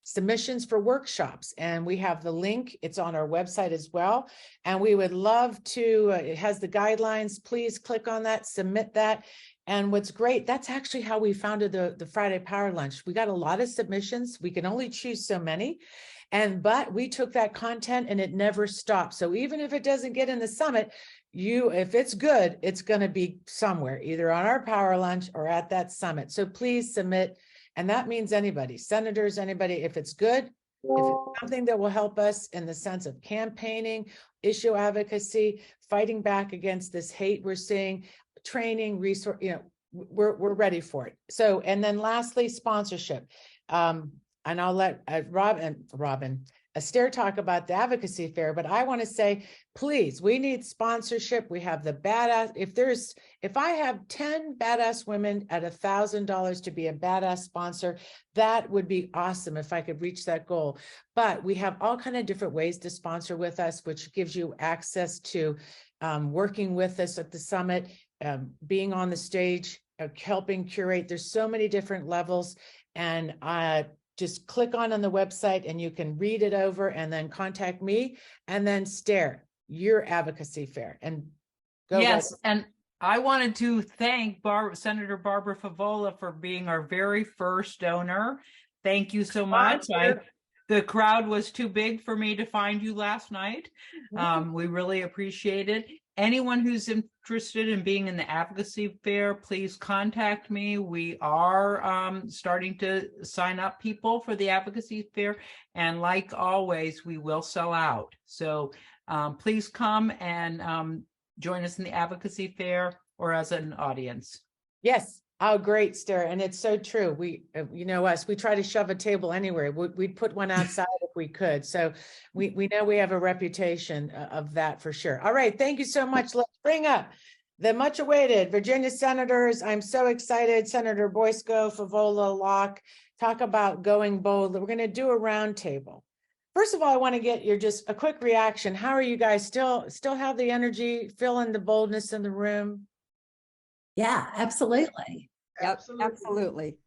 submissions for workshops, and we have the link. It's on our website as well. And we would love to, it has the guidelines. Please click on that, submit that. And what's great, that's actually how we founded the Friday Power Lunch. We got a lot of submissions. We can only choose so many. But we took that content and it never stopped. So even if it doesn't get in the summit, if it's good, it's going to be somewhere, either on our Power Lunch or at that summit. So please submit. And that means anybody, senators, anybody, if it's good, if it's something that will help us in the sense of campaigning, issue advocacy, fighting back against this hate we're seeing, training, resource, you know, we're ready for it. So, and then lastly, sponsorship. And I'll let Robin Astaire talk about the advocacy fair, but I want to say, please, we need sponsorship. We have the badass. If I have 10 badass women at $1,000 to be a badass sponsor, that would be awesome if I could reach that goal. But we have all kind of different ways to sponsor with us, which gives you access to working with us at the summit, being on the stage, helping curate. There's so many different levels, and just click on the website and you can read it over and then contact me and then Stare, your advocacy fair. And go. Yes. And I wanted to thank Senator Barbara Favola for being our very first donor. Thank you so much. The crowd was too big for me to find you last night. We really appreciate it. Anyone who's interested in being in the advocacy fair, please contact me. We are starting to sign up people for the advocacy fair. And like always, we will sell out. So please come and join us in the advocacy fair or as an audience. Yes. Oh, great, Stara. And it's so true. We, you know us, we try to shove a table anywhere. We'd put one outside if we could. So we know we have a reputation of that for sure. All right. Thank you so much. Let's bring up the much awaited Virginia senators. I'm so excited. Senator Boysko, Favola, Locke, talk about going bold. We're going to do a round table. First of all, I want to get your just a quick reaction. How are you guys? Still have the energy, feeling the boldness in the room? Yeah, absolutely. Yep, absolutely.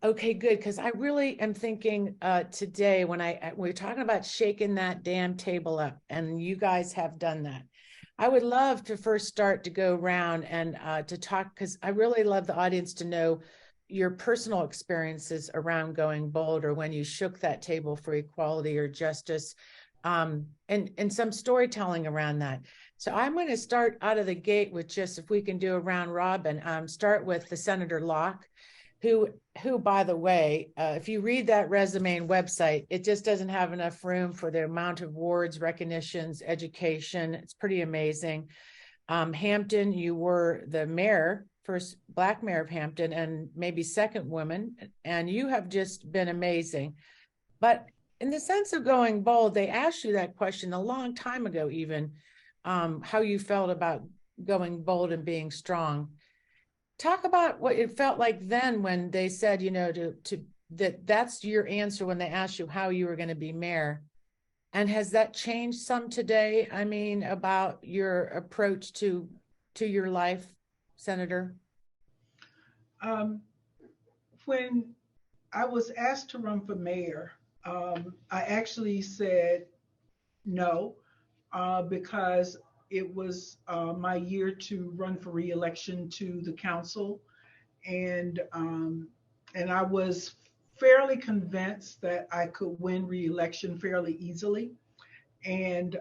Okay, good. Because I really am thinking today when we're talking about shaking that damn table up, and you guys have done that. I would love to first start to go around and to talk, because I really love the audience to know your personal experiences around going bold, or when you shook that table for equality or justice, and some storytelling around that. So I'm going to start out of the gate with just, if we can do a round robin, start with the Senator Locke, who, by the way, if you read that resume and website, it just doesn't have enough room for the amount of awards, recognitions, education. It's pretty amazing. Hampton, you were the mayor, first Black mayor of Hampton, and maybe second woman, and you have just been amazing. But in the sense of going bold, they asked you that question a long time ago, even, how you felt about going bold and being strong. Talk about what it felt like then when they said, you know, that's your answer when they asked you how you were going to be mayor. And has that changed some today? I mean, about your approach to your life, Senator? When I was asked to run for mayor, I actually said no, because it was my year to run for re-election to the council, and I was fairly convinced that I could win re-election fairly easily, and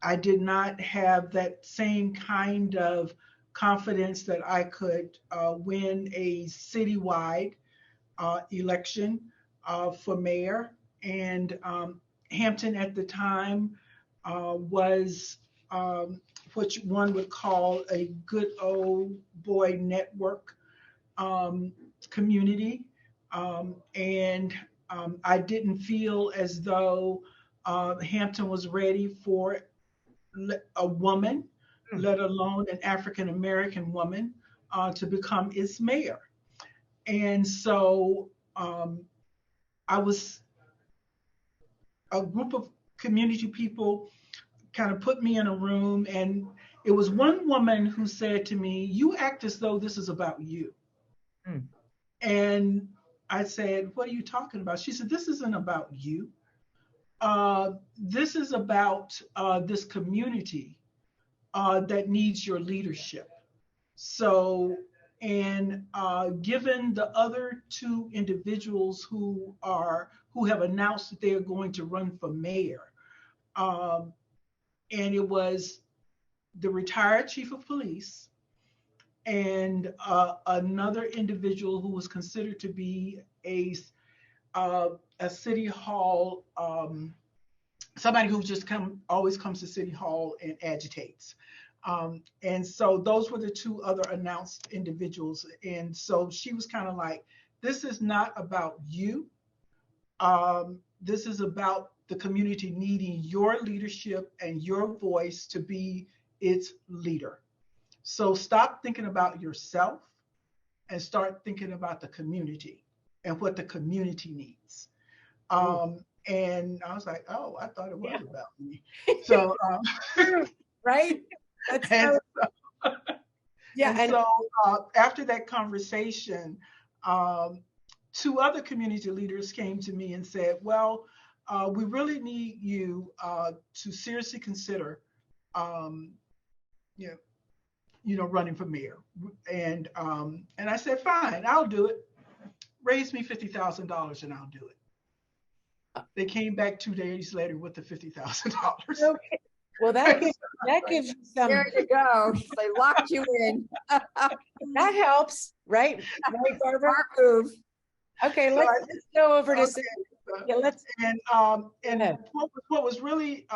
I did not have that same kind of confidence that I could win a citywide election for mayor. And Hampton at the time was what one would call a good old boy network community. And I didn't feel as though Hampton was ready for a woman, let alone an African American woman, to become its mayor. And so a group of community people kind of put me in a room, and it was one woman who said to me, "You act as though this is about you." And I said, "What are you talking about?" She said, "This isn't about you. This is about this community that needs your leadership." So, and given the other two individuals who have announced that they are going to run for mayor, and it was the retired chief of police and another individual who was considered to be a city hall, somebody who just always comes to City Hall and agitates. And so those were the two other announced individuals. And so she was kind of like, "This is not about you. This is about the community needing your leadership and your voice to be its leader. So stop thinking about yourself and start thinking about the community and what the community needs." And I was like, "Oh, I thought it was about me." So, right? And so after that conversation, two other community leaders came to me and said, "Well, we really need you to seriously consider, running for mayor." And I said, "Fine, I'll do it. Raise me $50,000 and I'll do it." They came back 2 days later with the $50,000. Okay. Well, that gives you some. There you go. They locked you in. That helps, right? Right, Barbara? Smart move. Okay, let's go over to. And what was really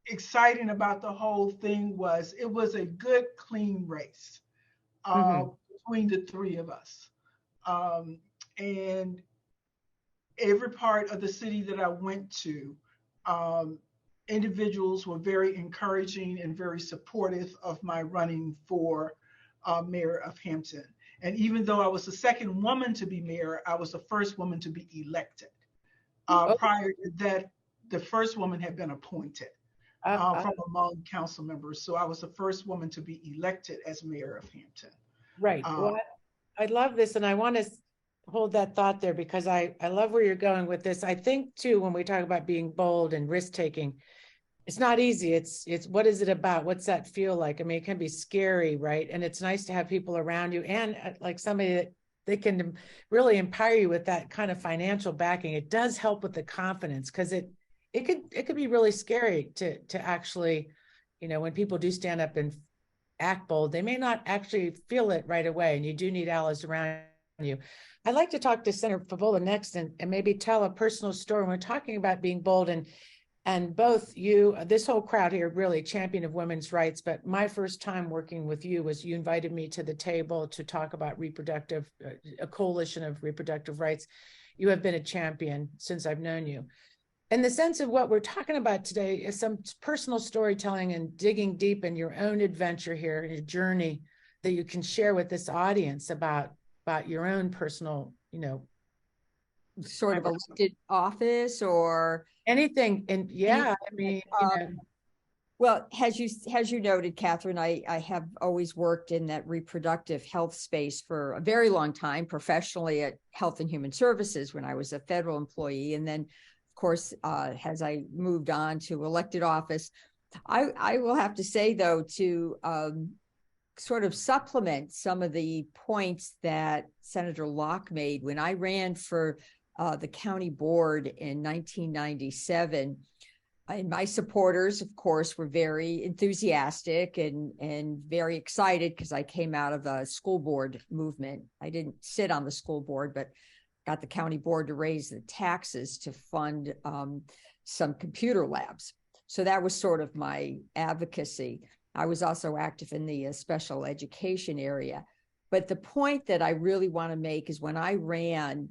exciting about the whole thing was it was a good, clean race between the three of us. And every part of the city that I went to, individuals were very encouraging and very supportive of my running for mayor of Hampton. And even though I was the second woman to be mayor, I was the first woman to be elected. Prior to that, the first woman had been appointed from among council members. So I was the first woman to be elected as mayor of Hampton. Right. Well, I love this, and I want to hold that thought there because I love where you're going with this. I think too, when we talk about being bold and risk taking, it's not easy. It's what is it about? What's that feel like? I mean, it can be scary, right? And it's nice to have people around you and like somebody that they can really empower you with that kind of financial backing. It does help with the confidence because it could be really scary to actually, when people do stand up and act bold, they may not actually feel it right away. And you do need allies around you. I'd like to talk to Senator Favola next and maybe tell a personal story. We're talking about being bold and both you, this whole crowd here, really champion of women's rights. But my first time working with you was you invited me to the table to talk about a coalition of reproductive rights. You have been a champion since I've known you. In the sense of what we're talking about today is some personal storytelling and digging deep in your own adventure here, your journey that you can share with this audience about your own personal, sort of elected office or anything. And yeah, I mean, well, as you noted, Katherine, I have always worked in that reproductive health space for a very long time, professionally at Health and Human Services when I was a federal employee. And then, of course, as I moved on to elected office, I will have to say, though, to sort of supplement some of the points that Senator Locke made when I ran for the county board in 1997. And my supporters, of course, were very enthusiastic and very excited because I came out of the school board movement. I didn't sit on the school board, but got the county board to raise the taxes to fund some computer labs. So that was sort of my advocacy. I was also active in the special education area. But the point that I really want to make is when I ran,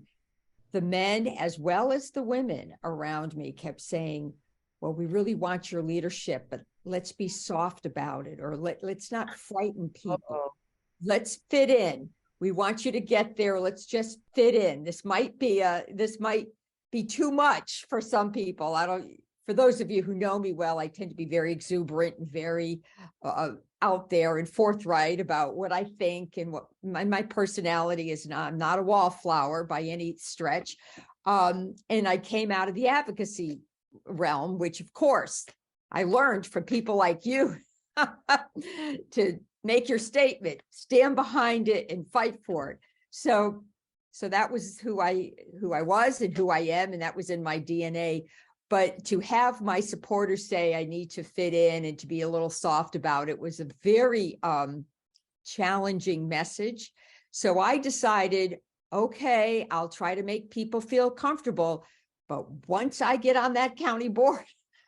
the men as well as the women around me kept saying, well, we really want your leadership, but let's be soft about it, or let's not frighten people. Let's fit in. We want you to get there. Let's just fit in. This might be too much for some people. For those of you who know me well, I tend to be very exuberant and very out there and forthright about what I think and what my personality is. I'm not a wallflower by any stretch. And I came out of the advocacy realm, which of course I learned from people like you to make your statement, stand behind it and fight for it. So that was who I was and who I am, and that was in my DNA. But to have my supporters say I need to fit in and to be a little soft about it was a very challenging message. So I decided, okay, I'll try to make people feel comfortable. But once I get on that county board,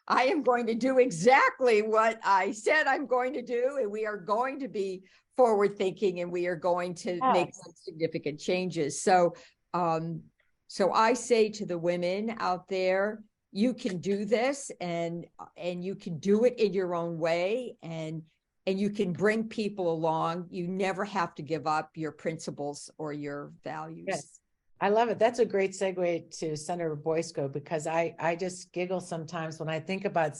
I am going to do exactly what I said I'm going to do. And we are going to be forward thinking and we are going to make some significant changes. So I say to the women out there, you can do this and you can do it in your own way and you can bring people along. You never have to give up your principles or your values. Yes. I love it. That's a great segue to Senator Boysko, because I just giggle sometimes when I think about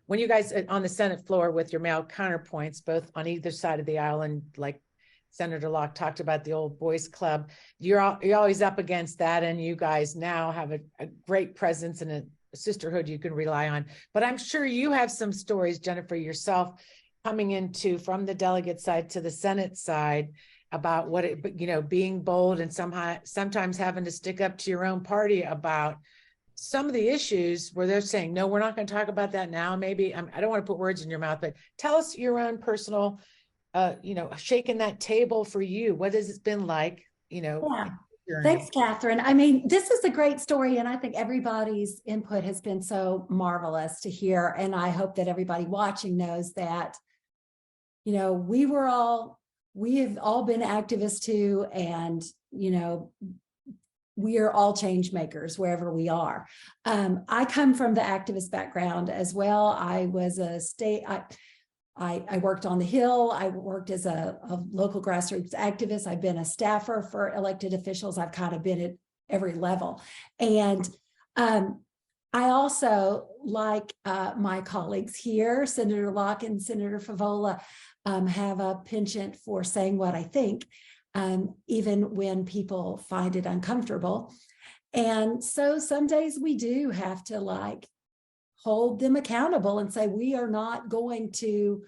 when you guys on the Senate floor with your male counterpoints, both on either side of the aisle, and like Senator Locke talked about the old boys club, you're always up against that. And you guys now have a great presence and a sisterhood you can rely on. But I'm sure you have some stories, Jennifer, yourself coming from the delegate side to the Senate side about being bold and sometimes having to stick up to your own party about some of the issues where they're saying, no, we're not going to talk about that now. Maybe I don't want to put words in your mouth, but tell us your own personal, shaking that table for you. What has it been like, Yeah. Thanks, Katherine. I mean, this is a great story, and I think everybody's input has been so marvelous to hear. And I hope that everybody watching knows that, we were all we have all been activists too, and we are all change makers wherever we are. I come from the activist background as well. I was I worked on the Hill. I worked as a local grassroots activist. I've been a staffer for elected officials. I've kind of been at every level. And I also, like my colleagues here, Senator Locke and Senator Favola, have a penchant for saying what I think, even when people find it uncomfortable. And so some days we do have to hold them accountable and say, we are not going to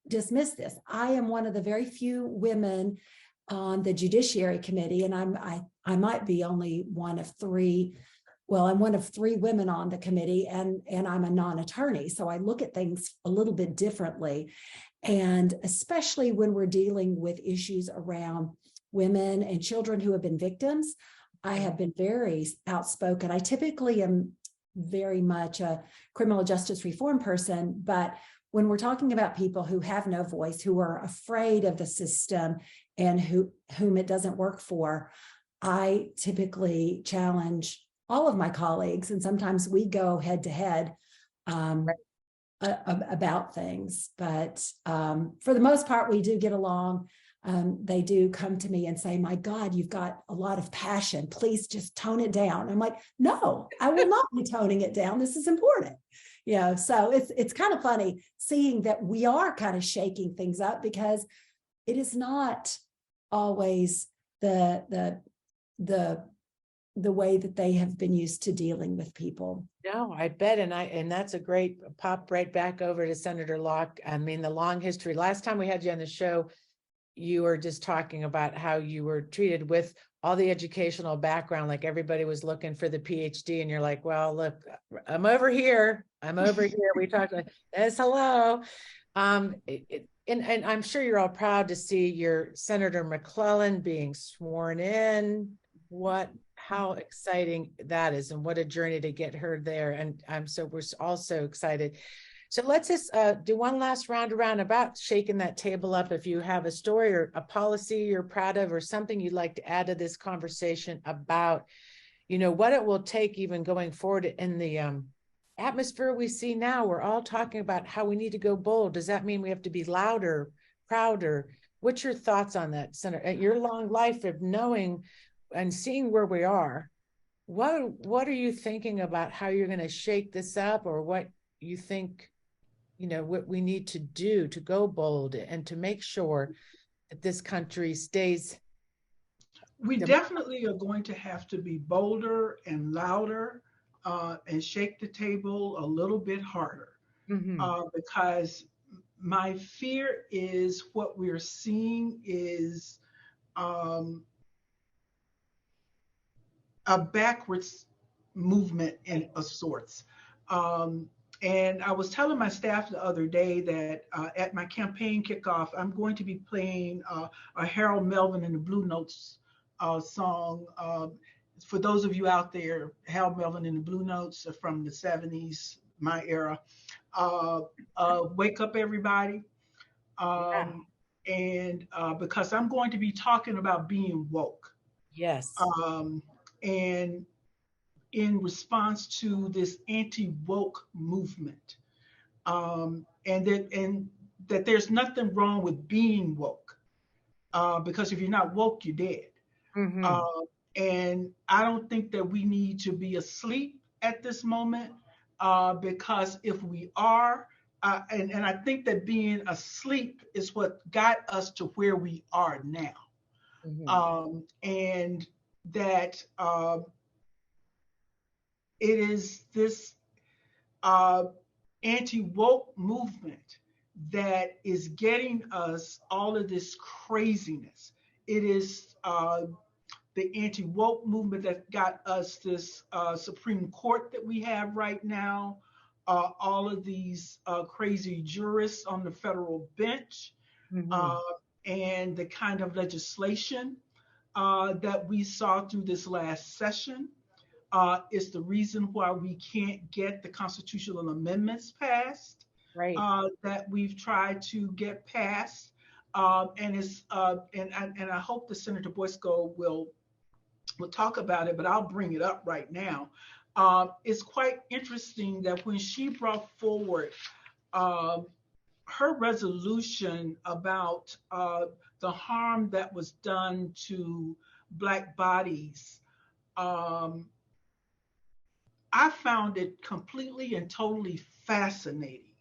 dismiss this. I am one of the very few women on the Judiciary Committee, and I might be only one of three. Well, I'm one of three women on the committee, and I'm a non-attorney. So I look at things a little bit differently. And especially when we're dealing with issues around women and children who have been victims, I have been very outspoken. I typically am very much a criminal justice reform person, but when we're talking about people who have no voice, who are afraid of the system and whom it doesn't work for, I typically challenge all of my colleagues, and sometimes we go head to head about things. But for the most part, we do get along. They do come to me and say, my God, you've got a lot of passion. Please just tone it down. I'm like, no, I will not be toning it down. This is important. So it's kind of funny seeing that we are kind of shaking things up, because it is not always the way that they have been used to dealing with people. No, I bet. And that's a great pop right back over to Senator Locke. I mean, the long history. Last time we had you on the show, you were just talking about how you were treated with all the educational background, like everybody was looking for the PhD, and you're like, well, look, I'm over here. We talked like, yes, hello. And I'm sure you're all proud to see your Senator McClellan being sworn in. How exciting that is, and what a journey to get her there. And we're also excited. So let's just do one last round around about shaking that table up. If you have a story or a policy you're proud of, or something you'd like to add to this conversation about, what it will take even going forward in the atmosphere we see now. We're all talking about how we need to go bold. Does that mean we have to be louder, prouder? What's your thoughts on that, Senator? At your long life of knowing and seeing where we are, what are you thinking about how you're going to shake this up, or what you think, what we need to do to go bold and to make sure that this country stays? We definitely are going to have to be bolder and louder and shake the table a little bit harder, because my fear is what we're seeing is a backwards movement in a sorts. And I was telling my staff the other day that at my campaign kickoff, I'm going to be playing a Harold Melvin and the Blue Notes song. For those of you out there, Harold Melvin and the Blue Notes are from the 70s, my era. Wake Up Everybody. And because I'm going to be talking about being woke. Yes. And in response to this anti-woke movement, and that there's nothing wrong with being woke, because if you're not woke, you're dead. And I don't think that we need to be asleep at this moment, because if we are, and I think that being asleep is what got us to where we are now, and that it is this anti-woke movement that is getting us all of this craziness. It is the anti-woke movement that got us this Supreme Court that we have right now, all of these crazy jurists on the federal bench, and the kind of legislation that we saw through this last session. Is the reason why we can't get the constitutional amendments passed, that we've tried to get passed. And I hope that Senator Boysko will talk about it, but I'll bring it up right now. It's quite interesting that when she brought forward her resolution about the harm that was done to Black bodies, I found it completely and totally fascinating,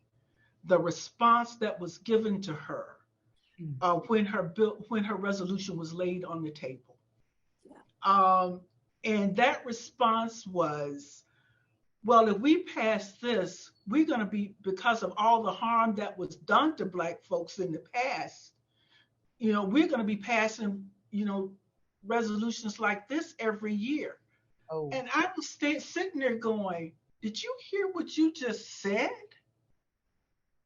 the response that was given to her when her resolution was laid on the table. And that response was, well, if we pass this, we're going to be, because of all the harm that was done to Black folks in the past, we're going to be passing, resolutions like this every year. Oh. And I was sitting there going, did you hear what you just said?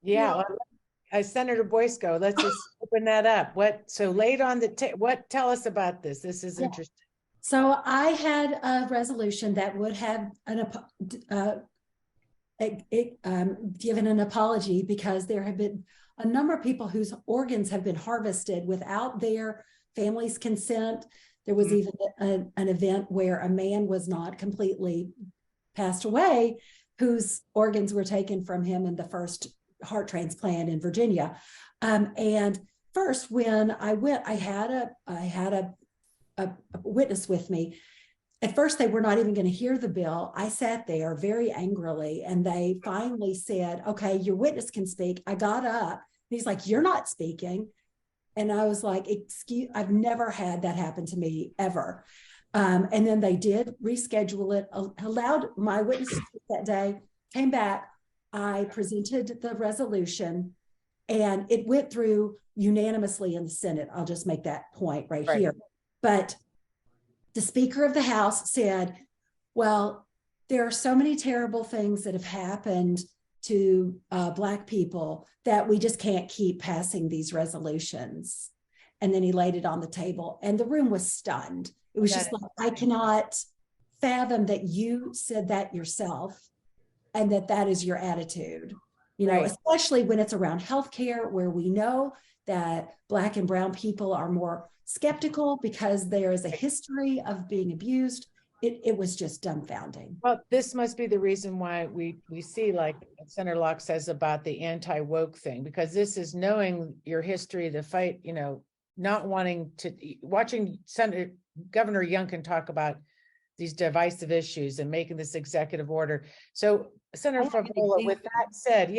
Yeah. Senator Boysko, let's just open that up. So laid on the tell us about this. This is interesting. So I had a resolution that would have given an apology because there have been a number of people whose organs have been harvested without their family's consent. There was even an event where a man was not completely passed away, whose organs were taken from him in the first heart transplant in Virginia. And first, when I went, I had a witness with me. At first, they were not even going to hear the bill. I sat there very angrily, and they finally said, okay, your witness can speak. I got up. He's like, you're not speaking. And I was like, excuse, I've never had that happen to me ever. And then they did reschedule it, allowed my witness to speak that day, came back. I presented the resolution, and it went through unanimously in the Senate. I'll just make that point right here. But the Speaker of the House said, well, there are so many terrible things that have happened to Black people that we just can't keep passing these resolutions. And then he laid it on the table, and the room was stunned. It was just like, I cannot fathom that you said that yourself and that is your attitude, especially when it's around healthcare, where we know that Black and brown people are more skeptical because there is a history of being abused. It was just dumbfounding. Well, this must be the reason why we see, like Senator Locke says about the anti-woke thing, because this is knowing your history, the fight, not wanting to, watching Governor Youngkin talk about these divisive issues and making this executive order. So Senator Favola, with that said,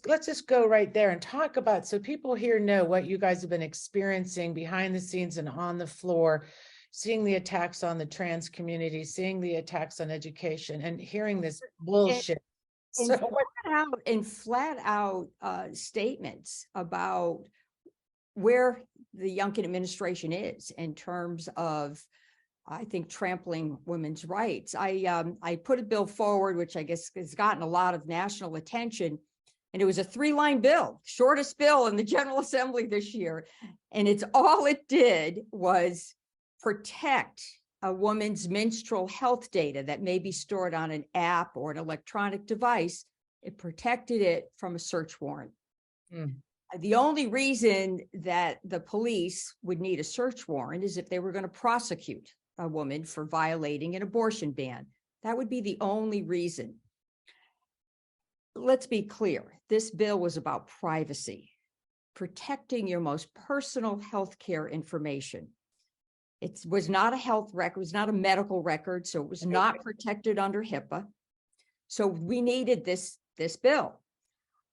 let's just go right there and talk about, so people here know what you guys have been experiencing behind the scenes and on the floor, seeing the attacks on the trans community, seeing the attacks on education, and hearing this bullshit. And flat out statements about where the Youngkin administration is in terms of, I think, trampling women's rights. I put a bill forward, which I guess has gotten a lot of national attention, and it was a 3-line bill, shortest bill in the General Assembly this year. And all it did was protect a woman's menstrual health data that may be stored on an app or an electronic device. It protected it from a search warrant. The only reason that the police would need a search warrant is if they were going to prosecute a woman for violating an abortion ban. That would be the only reason. Let's be clear. This bill was about privacy, protecting your most personal healthcare information. It was not a health record, it was not a medical record, so it was not protected under HIPAA. So we needed this bill.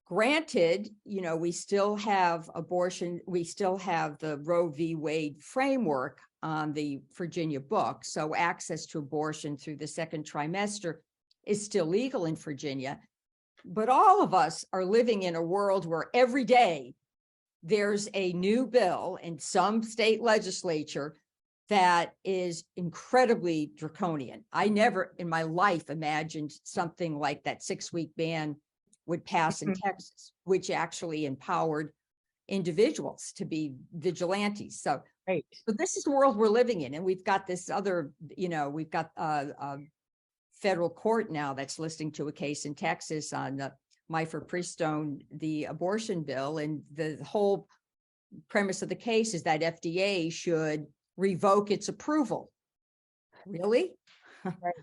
Granted, we still have abortion, we still have the Roe v. Wade framework on the Virginia book, so access to abortion through the second trimester is still legal in Virginia. But all of us are living in a world where every day there's a new bill in some state legislature that is incredibly draconian. I never in my life imagined something like that 6-week ban would pass in Texas, which actually empowered individuals to be vigilantes. So this is the world we're living in. And we've got this other, we've got a federal court now that's listening to a case in Texas on the Myfer Priestone, the abortion bill, and the whole premise of the case is that FDA should revoke its approval. Really? Right.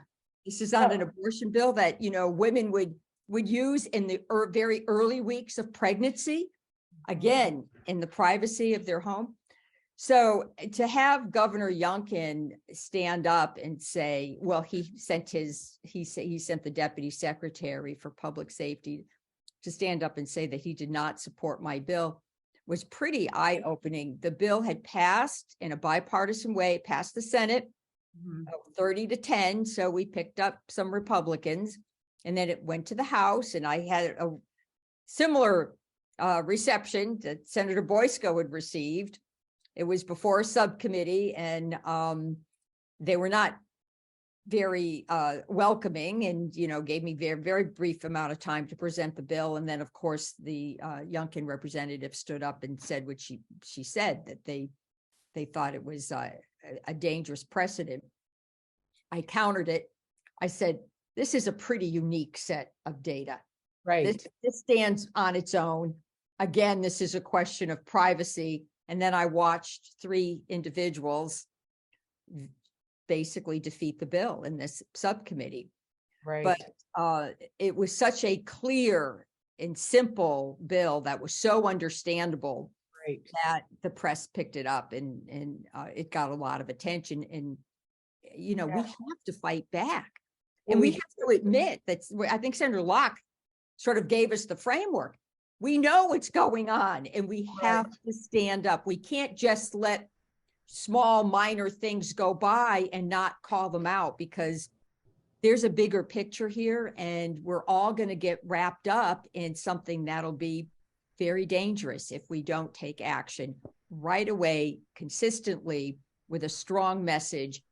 This is on an abortion bill that, women would use in the very early weeks of pregnancy, again, in the privacy of their home. So to have Governor Youngkin stand up and say, well, he sent the deputy secretary for public safety to stand up and say that he did not support my bill was pretty eye-opening. The bill had passed in a bipartisan way, passed the Senate, 30-10. So we picked up some Republicans, and then it went to the House, and I had a similar reception that Senator Boysko had received. It was before a subcommittee, and they were not very welcoming, and gave me very, very brief amount of time to present the bill. And then, of course, the Youngkin representative stood up and said what she said, that they thought it was a dangerous precedent. I countered it. I said, this is a pretty unique set of data. Right. This stands on its own. Again, this is a question of privacy. And then I watched 3 individuals basically defeat the bill in this subcommittee. Right. But it was such a clear and simple bill that was so understandable, right, that the press picked it up, and it got a lot of attention. And we have to fight back, and we have to admit that. I think Senator Locke sort of gave us the framework. We know what's going on, and we have to stand up. We can't just let small, minor things go by and not call them out, because there's a bigger picture here, and we're all going to get wrapped up in something that'll be very dangerous if we don't take action right away, consistently, with a strong message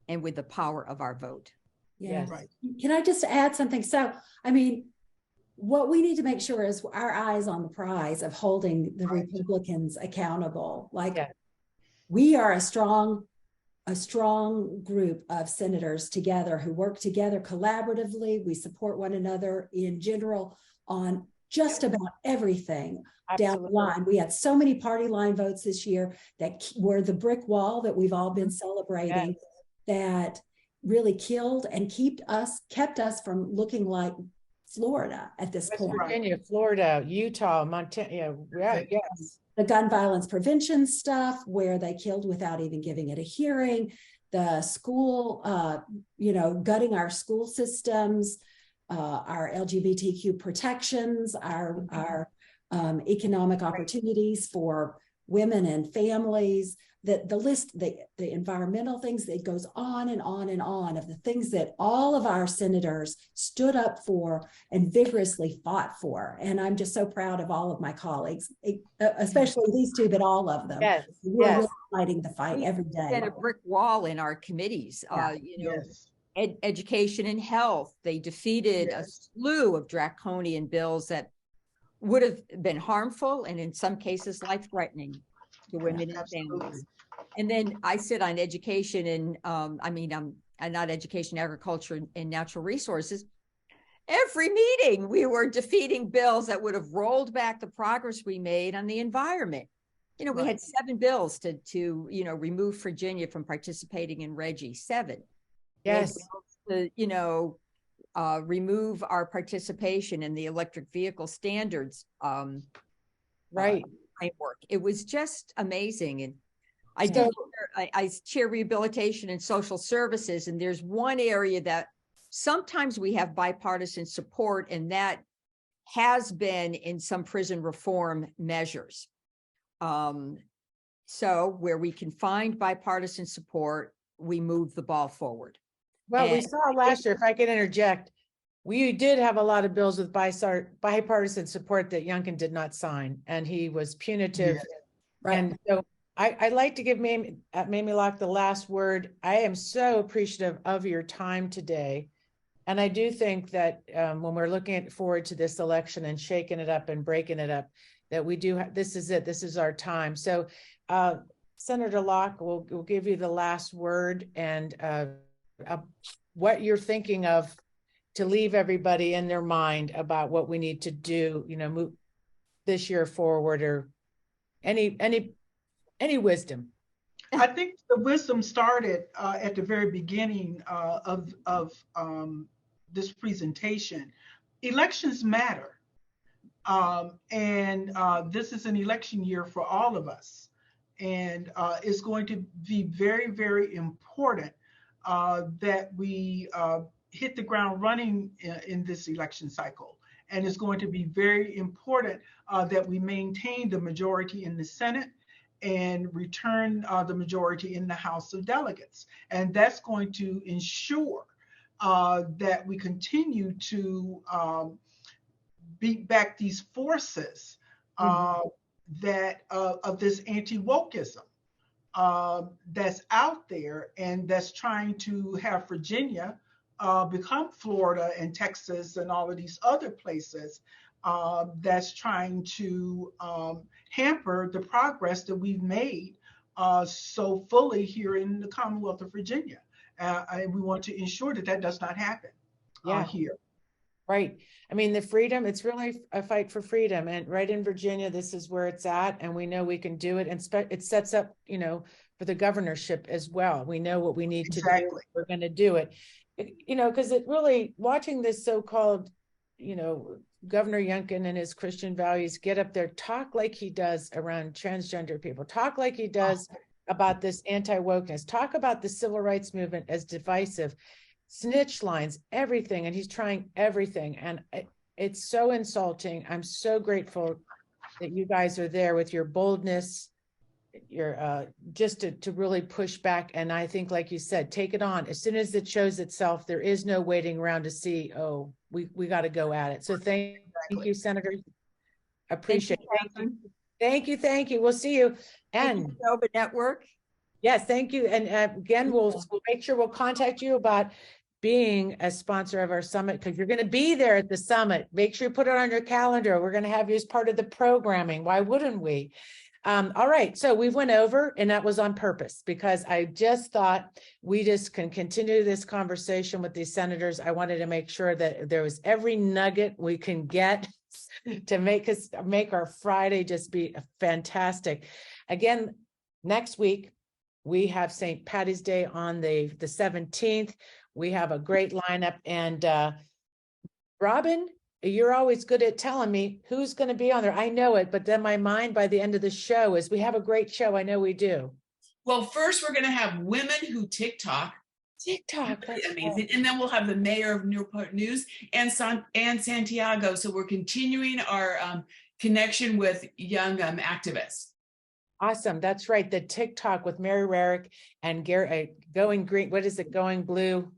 and with the power of our vote. Yeah. Right. Can I just add something? So, what we need to make sure is our eyes on the prize of holding the Republicans accountable. We are a strong group of senators together who work together collaboratively. We support one another in general on just about everything. Absolutely. Down the line. We had so many party line votes this year that were the brick wall that we've all been celebrating, that really killed and kept us from looking like Florida at this point. Virginia, Florida, Utah, Montana. Yes. The gun violence prevention stuff, where they killed without even giving it a hearing. The school, gutting our school systems, our LGBTQ protections, our economic opportunities for women and families. The list, the environmental things, it goes on and on and on, of the things that all of our senators stood up for and vigorously fought for. And I'm just so proud of all of my colleagues, especially these 2, but all of them. Yes. We're fighting the fight every day. We had a brick wall in our committees, education and health. They defeated a slew of draconian bills that would have been harmful and in some cases life-threatening to women and families. And then I sit on education and I'm not education, agriculture, and natural resources. Every meeting we were defeating bills that would have rolled back the progress we made on the environment. We had 7 bills to remove Virginia from participating in RGGI. 7. Yes. To, remove our participation in the electric vehicle standards framework. It was just amazing. And I chair rehabilitation and social services, and there's one area that sometimes we have bipartisan support, and that has been in some prison reform measures. So where we can find bipartisan support, we move the ball forward. Well, we saw last year, if I could interject, we did have a lot of bills with bipartisan support that Youngkin did not sign, and he was punitive. Yes. Right. And so I'd like to give Mamie Locke the last word. I am so appreciative of your time today. And I do think that when we're looking forward to this election and shaking it up and breaking it up, that we do, this is it, this is our time. So Senator Locke, we'll give you the last word, and what you're thinking of to leave everybody in their mind about what we need to do, move this year forward, or Any wisdom? I think the wisdom started at the very beginning of this presentation. Elections matter. And this is an election year for all of us. And it's going to be very, very important that we hit the ground running in this election cycle. And it's going to be very important that we maintain the majority in the Senate and return the majority in the House of Delegates. And that's going to ensure that we continue to beat back these forces that of this anti-wokeism that's out there and that's trying to have Virginia become Florida and Texas and all of these other places that's trying to hamper the progress that we've made so fully here in the Commonwealth of Virginia. And we want to ensure that that does not happen here. Right. I mean, the freedom, it's really a fight for freedom. And right in Virginia, this is where it's at. And we know we can do it. And it sets up, you know, for the governorship as well. We know what we need to do. We're going to do it. You know, because it really, watching this so-called, you know, Governor Youngkin and his Christian values get up there, talk like he does around transgender people, talk like he does about this anti-wokeness, talk about the civil rights movement as divisive, snitch lines, everything. And he's trying everything. And it's so insulting. I'm so grateful that you guys are there with your boldness, your just to really push back. And I think, like you said, take it on. As soon as it shows itself, there is no waiting around to see, oh, we got to go at it. So thank you, Senator. Appreciate it. Thank you. We'll see you. And Nova Network. Yes, thank you. And again, we'll make sure we'll contact you about being a sponsor of our summit, because you're going to be there at the summit. Make sure you put it on your calendar. We're going to have you as part of the programming. Why wouldn't we? All right, so we went over, and that was on purpose, because I just thought we just can continue this conversation with these senators. I wanted to make sure that there was every nugget we can get to make our Friday just be fantastic. Again, next week, we have St. Patty's Day on the 17th. We have a great lineup. And Robin, you're always good at telling me who's going to be on there. I know it, but then my mind by the end of the show is we have a great show. I know we do. Well, first we're going to have Women Who TikTok. That's amazing. And then we'll have the mayor of Newport News and Santiago. So we're continuing our connection with young activists. Awesome. That's right. The TikTok with Mary Rarick and Gary, Going Green. What is it? Going Blue.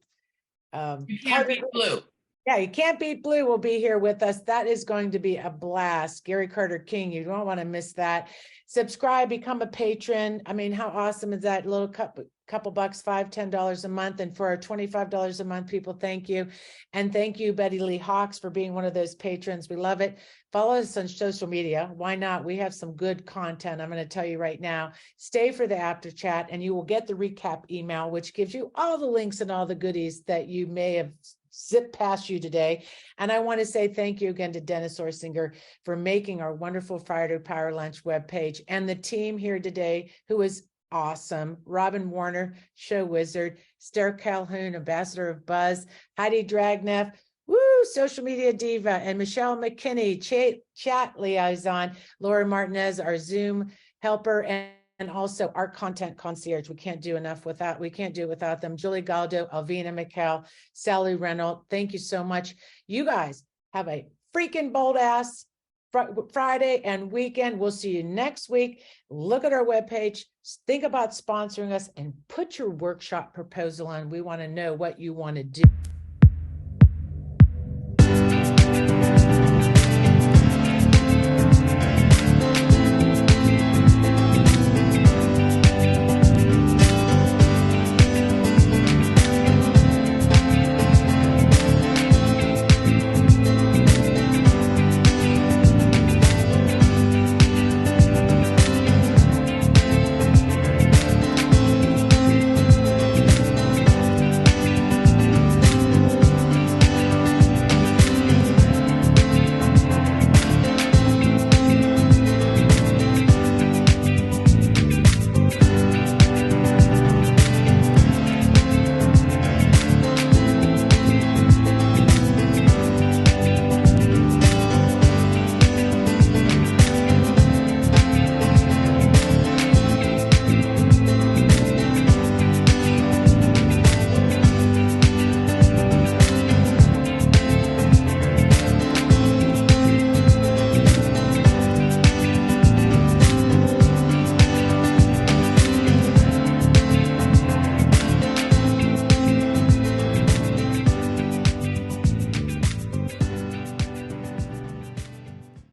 You can't beat blue. Yeah, you can't beat blue will be here with us. That is going to be a blast. Gary Carter King, you don't want to miss that. Subscribe, become a patron. I mean, how awesome is that? Little couple bucks, $5, $10 a month. And for our $25 a month people, thank you. And thank you, Betty Lee Hawks, for being one of those patrons. We love it. Follow us on social media. Why not? We have some good content. I'm going to tell you right now. Stay for the after chat and you will get the recap email, which gives you all the links and all the goodies that you may have zip past you today. And I want to say thank you again to Dennis Orsinger for making our wonderful Friday Power Lunch webpage, and the team here today who is awesome. Robin Warner, show wizard, Esther Calhoun, ambassador of Buzz, Heidi Dragneff, social media diva, and Michelle McKinney, chat liaison, Laura Martinez, our Zoom helper, and also our content concierge. We can't do enough without, we can't do it without them. Julie Galdo, Alvina McHale, Sally Reynolds. Thank you so much. You guys have a freaking bold ass Friday and weekend. We'll see you next week. Look at our webpage, think about sponsoring us, and put your workshop proposal on. We want to know what you want to do.